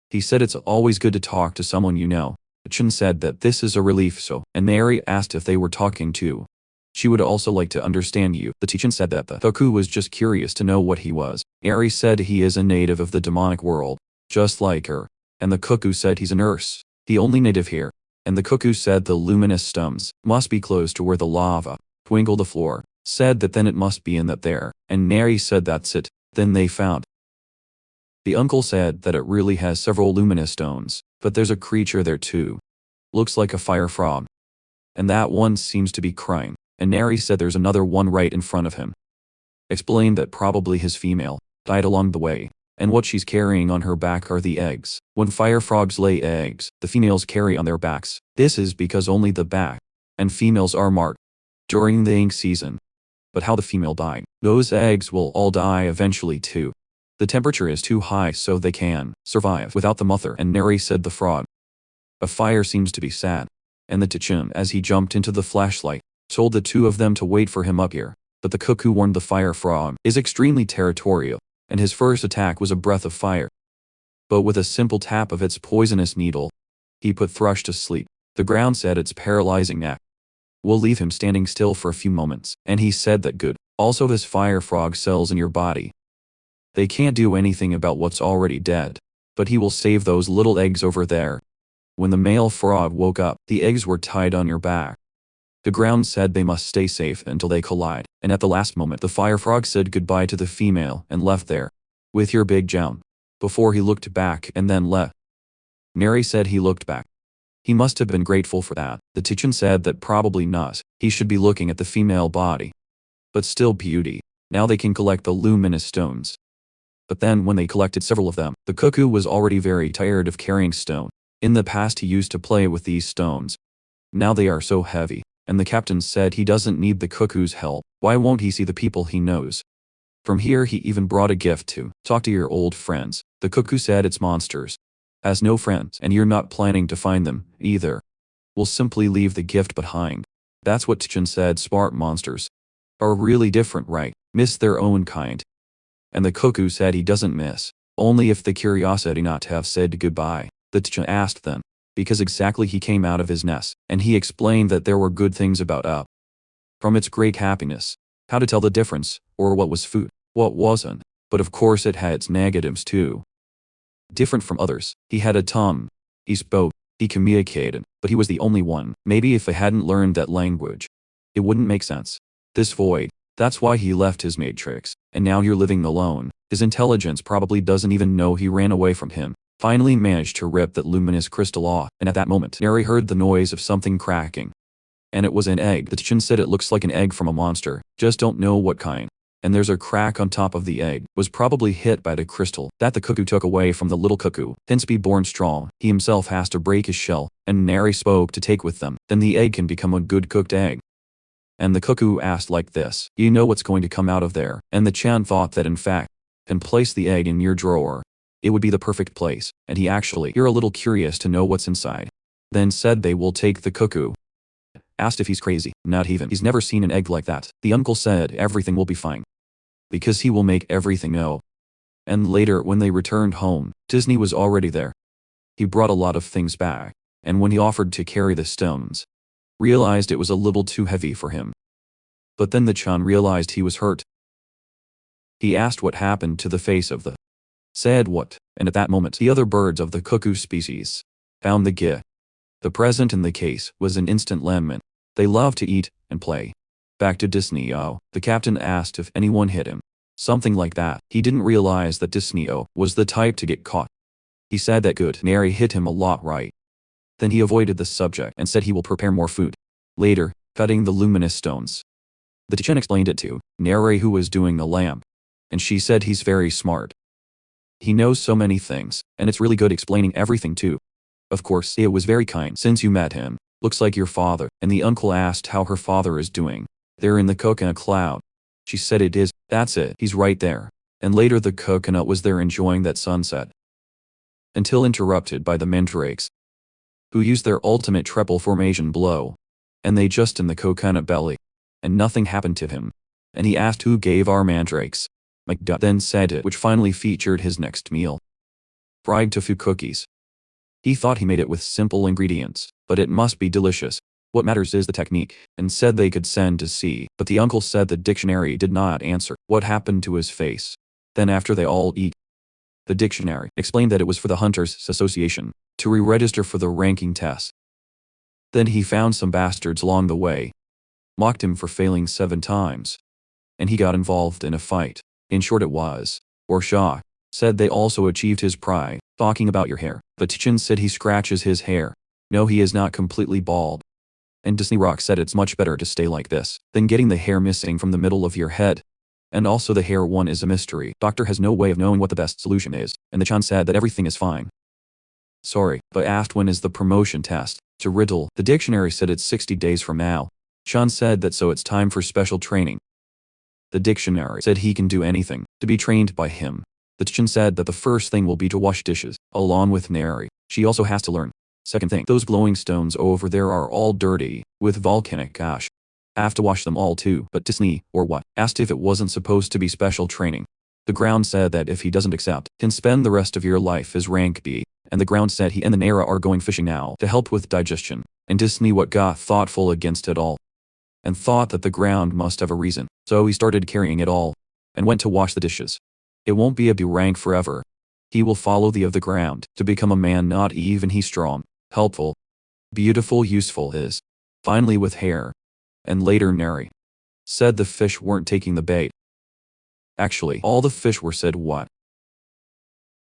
He said it's always good to talk to someone you know. Chen said that this is a relief so, and Mary asked if they were talking too. She would also like to understand you. The Tichin said that the cuckoo was just curious to know what he was. Ari said he is a native of the demonic world, just like her. And the cuckoo said he's a nurse, the only native here. And the cuckoo said the luminous stones must be close to where the lava twinkle the floor. Said that then it must be in that there. And Mary said that's it. Then they found. The uncle said that it really has several luminous stones, but there's a creature there too. Looks like a fire frog. And that one seems to be crying. And Nary said there's another one right in front of him. Explained that probably his female died along the way, and what she's carrying on her back are the eggs. When fire frogs lay eggs, the females carry on their backs. This is because only the back and females are marked during the ink season. But how the female died, those eggs will all die eventually too. The temperature is too high so they can survive without the mother. And Nary said the frog. A fire seems to be sad. And the Tichin, as he jumped into the flashlight, told the 2 of them to wait for him up here. But the cuckoo warned the fire frog is extremely territorial, and his first attack was a breath of fire. But with a simple tap of its poisonous needle, he put Thrush to sleep. The ground said it's paralyzing neck. We'll leave him standing still for a few moments, and he said that good. Also this fire frog cells in your body. They can't do anything about what's already dead. but he will save those little eggs over there. When the male frog woke up, the eggs were tied on your back. The ground said they must stay safe until they collide, and at the last moment the fire frog said goodbye to the female and left there. With your big jump. Before he looked back and then left. Neri said he looked back. He must have been grateful for that. The teacher said that probably not. He should be looking at the female body. But still beauty. Now they can collect the luminous stones. But then when they collected several of them, the cuckoo was already very tired of carrying stone. In the past he used to play with these stones. Now they are so heavy. And the captain said he doesn't need the cuckoo's help. Why won't he see the people he knows? From here he even brought a gift to talk to your old friends. The cuckoo said it's monsters. Has no friends and you're not planning to find them, either. We'll simply leave the gift behind. That's what Tichin said. Smart monsters are really different, right? Miss their own kind. And the cuckoo said he doesn't miss. Only if the curiosity not to have said goodbye. The Tichin asked then. Because exactly he came out of his nest, and he explained that there were good things about up. From its great happiness. How to tell the difference, or what was food, what wasn't. But of course it had its negatives too. Different from others, he had a tongue. He spoke, he communicated, but he was the only one. Maybe if I hadn't learned that language, it wouldn't make sense. This void, that's why he left his matrix, and now you're living alone. His intelligence probably doesn't even know he ran away from him. Finally managed to rip that luminous crystal off, and at that moment, Neri heard the noise of something cracking. And it was an egg. The Tichin said it looks like an egg from a monster, just don't know what kind. And there's a crack on top of the egg, was probably hit by the crystal that the cuckoo took away from the little cuckoo. Hence be born strong, he himself has to break his shell, and Neri spoke to take with them, then the egg can become a good cooked egg. And the cuckoo asked like this, you know what's going to come out of there? And the Chan thought that in fact, and place the egg in your drawer. It would be the perfect place, and he actually, you're a little curious to know what's inside. Then said they will take the cuckoo. Asked if he's crazy, not even, he's never seen an egg like that. The uncle said everything will be fine. Because he will make everything know. And later when they returned home, Disney was already there. He brought a lot of things back, and when he offered to carry the stones, realized it was a little too heavy for him. But then the Chan realized he was hurt. He asked what happened to the face of the said what, and at that moment the other birds of the cuckoo species found the gift. The present in the case was an instant lemon. They love to eat and play. Back to Disney-o, the captain asked if anyone hit him. Something like that. He didn't realize that Disney-o was the type to get caught. He said that good Neri hit him a lot, right? Then he avoided the subject and said he will prepare more food. Later, cutting the luminous stones. The Tichin explained it to Neri who was doing the lamp. And she said he's very smart. He knows so many things, and it's really good explaining everything too. Of course, it was very kind since you met him. Looks like your father. And the uncle asked how her father is doing. They're in the coconut cloud. She said it is. That's it. He's right there. And later the coconut was there enjoying that sunset. Until interrupted by the mandrakes, who used their ultimate triple formation blow. And they just in the coconut belly. And nothing happened to him. And he asked who gave our mandrakes. McDuck then said it, which finally featured his next meal. Fried tofu cookies. He thought he made it with simple ingredients, but it must be delicious. What matters is the technique, and said they could send to see, but the uncle said the dictionary did not answer what happened to his face. Then after they all eat, the dictionary explained that it was for the Hunters Association, to re-register for the ranking test. Then he found some bastards along the way, mocked him for failing 7 times, and he got involved in a fight. In short it was, or shock, said they also achieved his pride. Talking about your hair, but Tichin said he scratches his hair. No, he is not completely bald. And Disney Rock said it's much better to stay like this than getting the hair missing from the middle of your head. And also the hair one is a mystery. Doctor has no way of knowing what the best solution is, and the Chan said that everything is fine. Sorry, but asked when is the promotion test. To riddle, the dictionary said it's 60 days from now. Chan said that so it's time for special training. The dictionary said he can do anything to be trained by him. The Tichin said that the first thing will be to wash dishes, along with Neri. She also has to learn. Second thing, those glowing stones over there are all dirty, with volcanic ash. Have to wash them all too, but Disney, or what, asked if it wasn't supposed to be special training. The ground said that if he doesn't accept, can spend the rest of your life as rank B, and the ground said he and the Nera are going fishing now to help with digestion, and Disney what got thoughtful against it all. And thought that the ground must have a reason, so he started carrying it all, and went to wash the dishes. It won't be a B rank forever. He will follow the of the ground to become a man, not even he strong, helpful, beautiful, useful is. Finally with hair. And later Neri said the fish weren't taking the bait. Actually, all the fish were said what?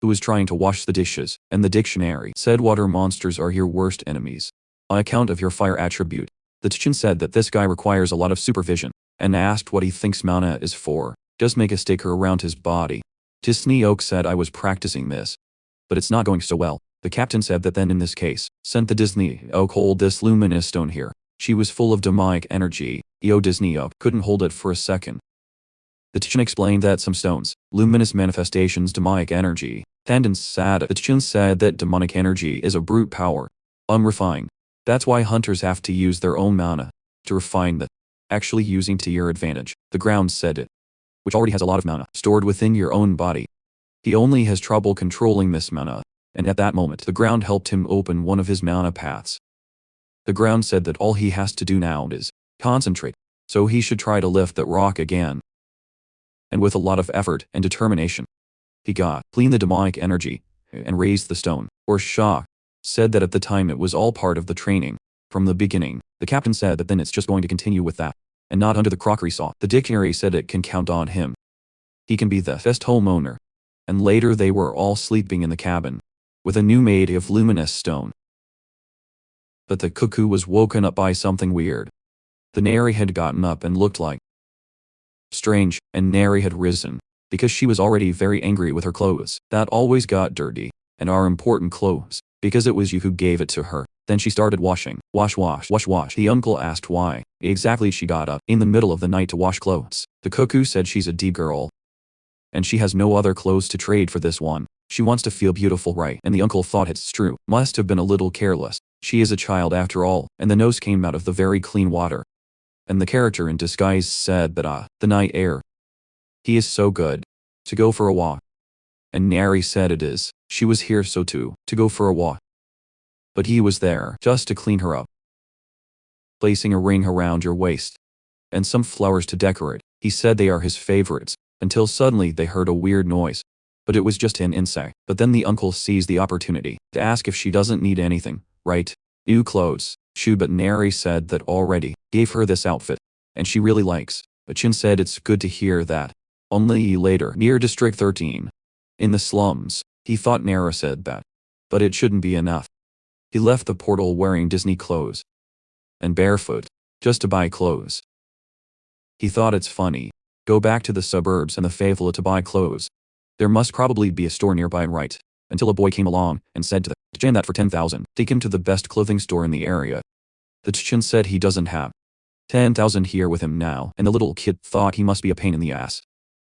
Who was trying to wash the dishes, and the dictionary said water monsters are your worst enemies. On account of your fire attribute. The Tichin said that this guy requires a lot of supervision, and asked what he thinks mana is for. Just make a sticker around his body. Disney Oak said I was practicing this. But it's not going so well. The captain said that then in this case, sent the Disney Oak hold this luminous stone here. She was full of demonic energy. Disney Oak couldn't hold it for a second. The Tichin explained that some stones, luminous manifestations, demonic energy. Tandon said the Tichin said that demonic energy is a brute power. Unrefined. That's why hunters have to use their own mana to refine that. Actually using to your advantage. The ground said it. Which already has a lot of mana stored within your own body. He only has trouble controlling this mana, and at that moment the ground helped him open one of his mana paths. The ground said that all he has to do now is concentrate, so he should try to lift that rock again. And with a lot of effort and determination, he got clean the demonic energy and raised the stone, or shock. Said that at the time it was all part of the training. From the beginning, the captain said that then it's just going to continue with that, and not under the crockery saw. The dictionary said it can count on him. He can be the best homeowner. And later they were all sleeping in the cabin, with a new made of luminous stone. But the cuckoo was woken up by something weird. The Neri had gotten up and looked like strange, and Neri had risen, because she was already very angry with her clothes, that always got dirty, and our important clothes, because it was you who gave it to her. Then she started washing. Wash, wash, wash, wash. The uncle asked why exactly she got up in the middle of the night to wash clothes. The cuckoo said she's a D-girl, and she has no other clothes to trade for this one. She wants to feel beautiful, right? And the uncle thought it's true. Must have been a little careless. She is a child after all, and the nose came out of the very clean water. And the character in disguise said that the night air. He is so good. To go for a walk. And Neri said it is. She was here so too, to go for a walk. But he was there, just to clean her up. Placing a ring around your waist. And some flowers to decorate. He said they are his favorites. Until suddenly they heard a weird noise. But it was just an insect. But then the uncle seized the opportunity to ask if she doesn't need anything, right? New clothes, shoe. But Neri said that already gave her this outfit, and she really likes. But Chin said it's good to hear that. Only later, near District 13. In the slums, he thought Nara said that. But it shouldn't be enough. He left the portal wearing Disney clothes. And barefoot, just to buy clothes. He thought it's funny. Go back to the suburbs and the favela to buy clothes. There must probably be a store nearby, right? Until a boy came along and said to the Tichin that for 10,000, take him to the best clothing store in the area. The Tichin said he doesn't have 10,000 here with him now, and the little kid thought he must be a pain in the ass.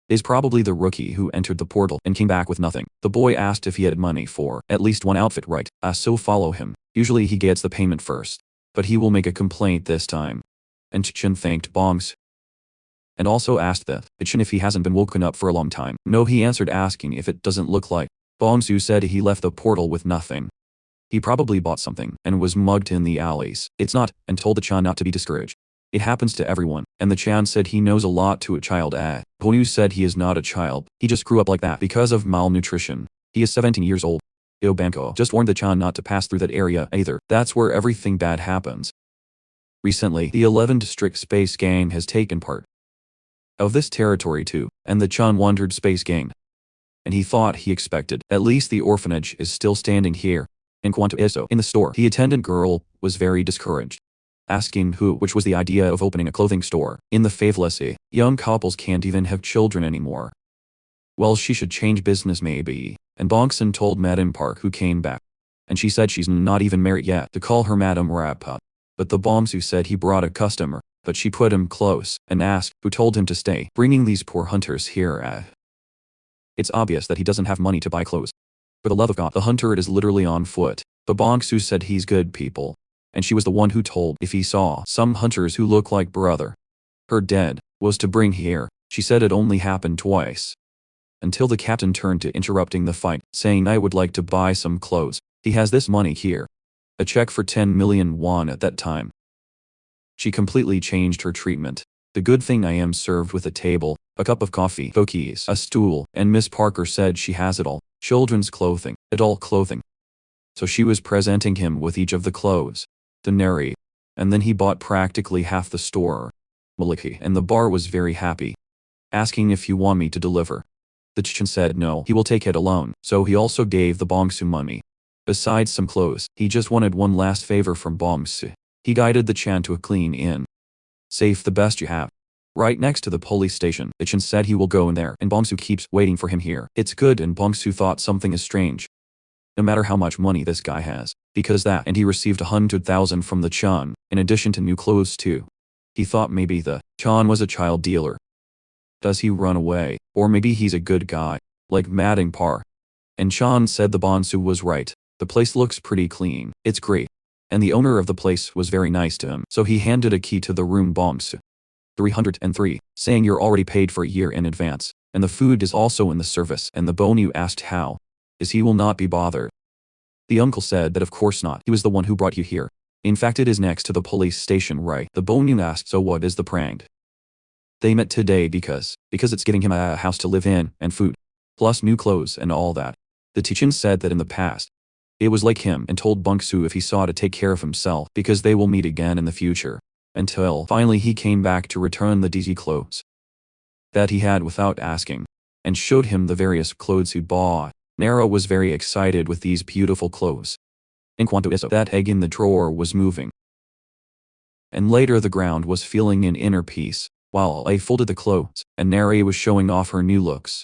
Is probably the rookie who entered the portal and came back with nothing. The boy asked if he had money for at least one outfit, right? So follow him. Usually he gets the payment first. But he will make a complaint this time. And Tichin thanked Bongs. And also asked the Tichin if he hasn't been woken up for a long time. No, he answered, asking if it doesn't look like. Bongsu said he left the portal with nothing. He probably bought something and was mugged in the alleys. It's not, and told the Chan not to be discouraged. It happens to everyone, and the Chan said he knows a lot to a child. Ponu said he is not a child, he just grew up like that because of malnutrition. He is 17 years old. Banko just warned the Chan not to pass through that area either. That's where everything bad happens. Recently, the 11 District Space Gang has taken part of this territory too, and the Chan wondered Space Gang. And he thought he expected, at least the orphanage is still standing here. In Kwanto Iso, in the store, the attendant girl was very discouraged. Asking which was the idea of opening a clothing store. In the favelessy, young couples can't even have children anymore. Well, she should change business maybe. And Bongson told Madam Park, who came back. And she said she's not even married yet, to call her Madam Rapa. But the Bongsu said he brought a customer, but she put him close and asked who told him to stay, bringing these poor hunters here. It's obvious that he doesn't have money to buy clothes. For the love of God, the hunter is literally on foot. But Bongsu said he's good people. And she was the one who told if he saw some hunters who look like brother her dead, was to bring here. She said it only happened twice. Until the captain turned to interrupting the fight, saying I would like to buy some clothes. He has this money here. A check for 10 million won at that time. She completely changed her treatment. The good thing I am served with a table, a cup of coffee, cookies, a stool, and Miss Parker said she has it all. Children's clothing, adult clothing. So she was presenting him with each of the clothes. Denarii. And then he bought practically half the store. Maliki. And the bar was very happy. Asking if you want me to deliver. The Chichin said no, he will take it alone, so he also gave the Bongsu money. Besides some clothes, he just wanted one last favor from Bongsu. He guided the Chan to a clean inn. Safe the best you have. Right next to the police station, the Chan said he will go in there and Bongsu keeps waiting for him here. It's good and Bongsu thought something is strange. No matter how much money this guy has, because that and he received 100,000 from the Chan, in addition to new clothes too. He thought maybe the Chan was a child dealer. Does he run away? Or maybe he's a good guy, like Mading Par. And Chan said the Bonsu was right. The place looks pretty clean, it's great. And the owner of the place was very nice to him, so he handed a key to the room Bongsu. 303, saying you're already paid for a year in advance, and the food is also in the service, and the Bonu asked how. Is he will not be bothered. The uncle said that of course not, he was the one who brought you here. In fact it is next to the police station right. The Bonu asked so what is the prank? They met today because it's getting him a house to live in, and food. Plus new clothes and all that. The Tichin said that in the past. It was like him and told Bongsu if he saw to take care of himself because they will meet again in the future. Until finally he came back to return the DZ clothes. That he had without asking. And showed him the various clothes he bought. Nara was very excited with these beautiful clothes. In quanto iso that egg in the drawer was moving. And later the ground was feeling an inner peace. While I folded the clothes, and Neri was showing off her new looks.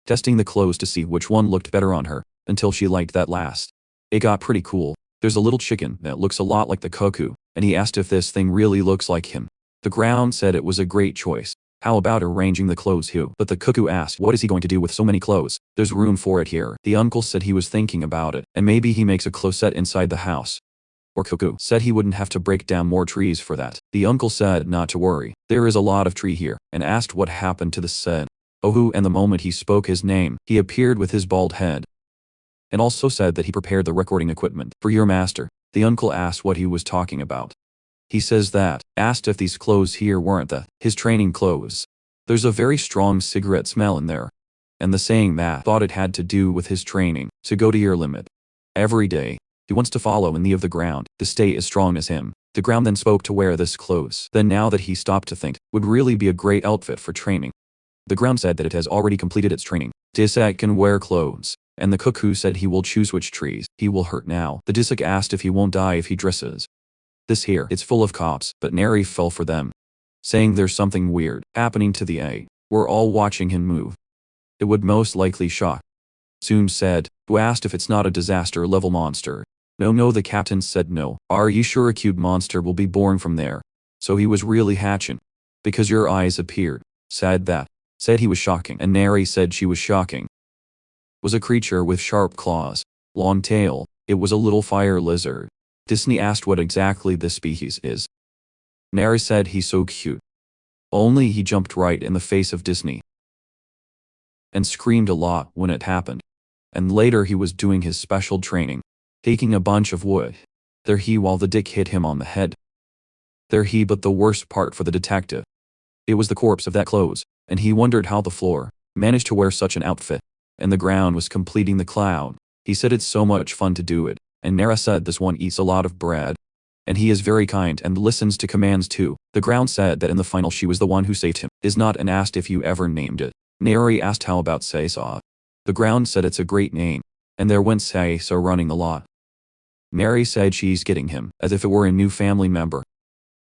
Testing the clothes to see which one looked better on her, until she liked that last. It got pretty cool. There's a little chicken that looks a lot like the cuckoo, and he asked if this thing really looks like him. The ground said it was a great choice. How about arranging the clothes here? But the cuckoo asked what is he going to do with so many clothes? There's room for it here. The uncle said he was thinking about it, and maybe he makes a closet inside the house. Or cuckoo said he wouldn't have to break down more trees for that. The uncle said not to worry, there is a lot of tree here, and asked what happened to the said Ohu, and the moment he spoke his name, he appeared with his bald head. And also said that he prepared the recording equipment for your master. The uncle asked what he was talking about. He says that, asked if these clothes here weren't his training clothes. There's a very strong cigarette smell in there. And the saying that thought it had to do with his training, to go to your limit. Every day. He wants to follow in the of the ground, to stay as strong as him. The ground then spoke to wear this clothes. Then now that he stopped to think, would really be a great outfit for training. The ground said that it has already completed its training. Disak can wear clothes. And the cuckoo said he will choose which trees he will hurt now. The Disak asked if he won't die if he dresses. This here, it's full of cops, but Neri fell for them. Saying there's something weird happening to the A. We're all watching him move. It would most likely shock. Soon said, who asked if it's not a disaster level monster. No, the captain said no. Are you sure a cute monster will be born from there? So he was really hatching. Because your eyes appeared. Said that. Said he was shocking, and Neri said she was shocking. Was a creature with sharp claws. Long tail. It was a little fire lizard. Disney asked what exactly this species is. Neri said he's so cute. Only he jumped right in the face of Disney. And screamed a lot when it happened. And later he was doing his special training. Taking a bunch of wood. There he while the dick hit him on the head. There he but the worst part for the detective. It was the corpse of that clothes, and he wondered how the floor managed to wear such an outfit. And the ground was completing the cloud. He said it's so much fun to do it, and Nara said this one eats a lot of bread. And he is very kind and listens to commands too. The ground said that in the final she was the one who saved him. Is not and asked if you ever named it. Neri asked how about Seisaw. The ground said it's a great name. And there went Seisaw running a lot. Mary said she's getting him, as if it were a new family member.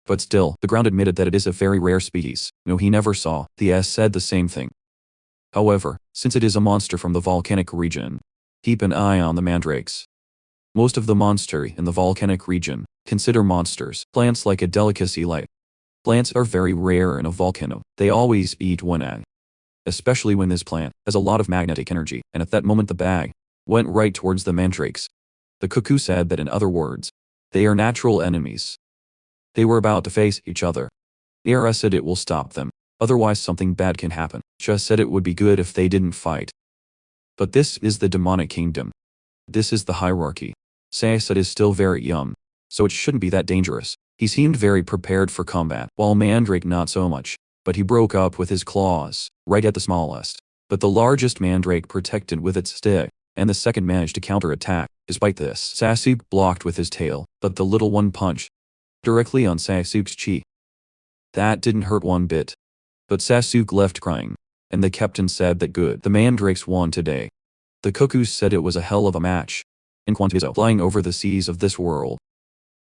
But still, the ground admitted that it is a very rare species. No, he never saw. The S said the same thing. However, since it is a monster from the volcanic region, keep an eye on the mandrakes. Most of the monster in the volcanic region consider monsters plants like a delicacy like. Plants are very rare in a volcano. They always eat one egg. Especially when this plant has a lot of magnetic energy, and at that moment the bag went right towards the mandrakes. The cuckoo said that in other words, they are natural enemies. They were about to face each other. Era said it will stop them, otherwise something bad can happen. Just said it would be good if they didn't fight. But this is the demonic kingdom. This is the hierarchy. Said is still very young, so it shouldn't be that dangerous. He seemed very prepared for combat, while Mandrake not so much. but he broke up with his claws, right at the smallest. But the largest mandrake protected with its stick, and the second managed to counterattack. Despite this, Sasuke blocked with his tail, but the little one punched directly on Sasuke's cheek. That didn't hurt one bit. But Sasuke left crying, and the captain said that good, the mandrakes won today. The cuckoos said it was a hell of a match. In Quantizo, flying over the seas of this world,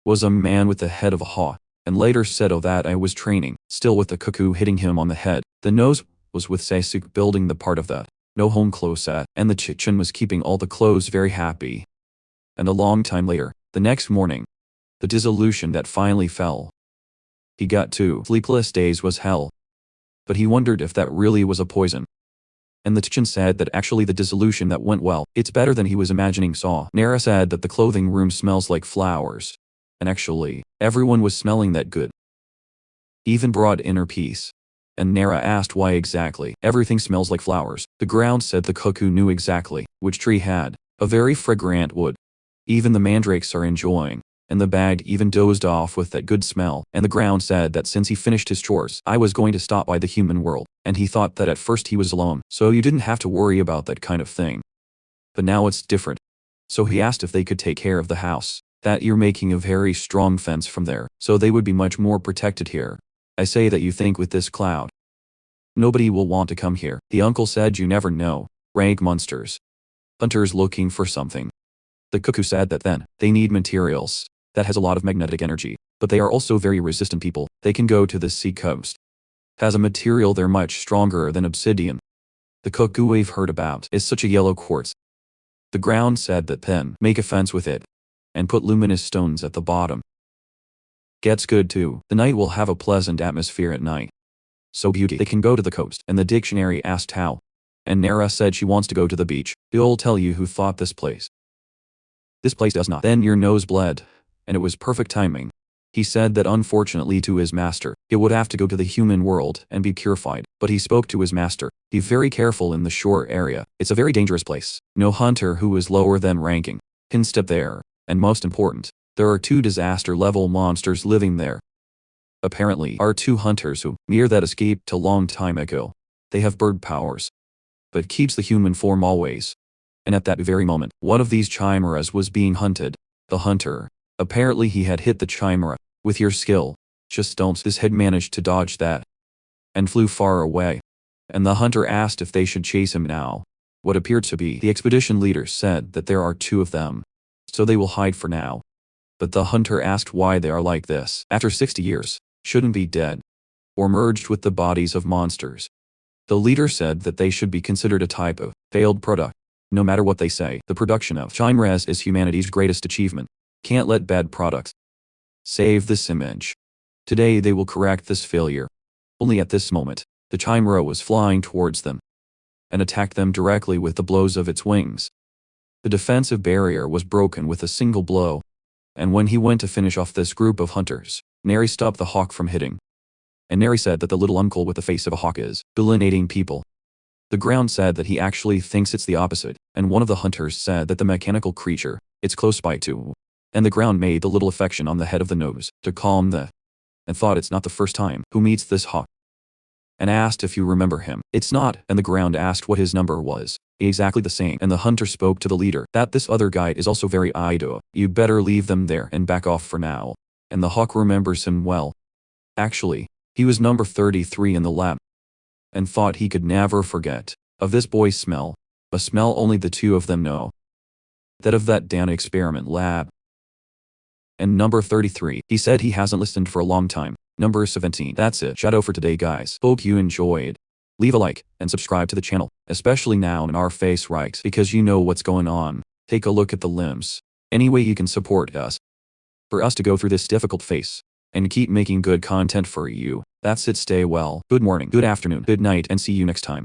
was a man with the head of a hawk, and later said that I was training, still with the cuckoo hitting him on the head. The nose was with Sasuke building the part of the no home clothes set, and the Chichen was keeping all the clothes very happy. And a long time later, the next morning, the dissolution that finally fell. He got 2 sleepless days was hell. But he wondered if that really was a poison. And the Chichen said that actually the dissolution that went well, it's better than he was imagining saw. Nara said that the clothing room smells like flowers. And actually, everyone was smelling that good. Even brought inner peace. And Nara asked why exactly everything smells like flowers. The ground said the cuckoo knew exactly which tree had a very fragrant wood. Even the mandrakes are enjoying, and the bag even dozed off with that good smell. And the ground said that since he finished his chores, I was going to stop by the human world, and he thought that at first he was alone, so you didn't have to worry about that kind of thing. But now it's different. So he asked if they could take care of the house, that you're making a very strong fence from there, so they would be much more protected here. I say that you think with this cloud, nobody will want to come here. The uncle said you never know. Rank monsters. Hunters looking for something. The cuckoo said that then, they need materials. That has a lot of magnetic energy. But they are also very resistant people. They can go to the sea coast. Has a material they're much stronger than obsidian. The cuckoo we've heard about is such a yellow quartz. The ground said that then, make a fence with it. And put luminous stones at the bottom. Gets good too. The night will have a pleasant atmosphere at night. So beauty, they can go to the coast. And the dictionary asked how. And Nara said she wants to go to the beach. It'll tell you who thought this place. This place does not. Then your nose bled. And it was perfect timing. He said that unfortunately to his master, it would have to go to the human world and be purified. But he spoke to his master. Be very careful in the shore area. It's a very dangerous place. No hunter who is lower than ranking can step there. And most important, there are 2 disaster-level monsters living there. Apparently, are 2 hunters who, near that escaped a long time ago. They have bird powers. But keeps the human form always. And at that very moment, one of these chimeras was being hunted. The hunter. Apparently he had hit the chimera. With your skill. Just don't. This had managed to dodge that. And flew far away. And the hunter asked if they should chase him now. What appeared to be the expedition leader said that there are 2 of them. So they will hide for now. But the hunter asked why they are like this. After 60 years, shouldn't be dead. Or merged with the bodies of monsters. The leader said that they should be considered a type of failed product. No matter what they say, the production of chimeras is humanity's greatest achievement. Can't let bad products save this image. Today they will correct this failure. Only at this moment, the chimera was flying towards them and attacked them directly with the blows of its wings. The defensive barrier was broken with a single blow. And when he went to finish off this group of hunters, Neri stopped the hawk from hitting. And Neri said that the little uncle with the face of a hawk is billinating people. The ground said that he actually thinks it's the opposite, and one of the hunters said that the mechanical creature, it's close by too. And the ground made the little affection on the head of the nose to calm the, and thought it's not the first time who meets this hawk. And asked if you remember him. It's not, and the ground asked what his number was. Exactly the same, and the hunter spoke to the leader that this other guy is also very idle. You better leave them there and back off for now. And the hawk remembers him well. Actually, he was number 33 in the lab. And thought he could never forget of this boy's smell. A smell only the 2 of them know. That of that damn experiment lab. And number 33, he said he hasn't listened for a long time. Number 17, that's it. Shadow for today guys. Hope you enjoyed. Leave a like, and subscribe to the channel, especially now in our face right, because you know what's going on. Take a look at the limbs. Any way you can support us. For us to go through this difficult phase. And keep making good content for you. That's it, stay well. Good morning, good afternoon, good night, and see you next time.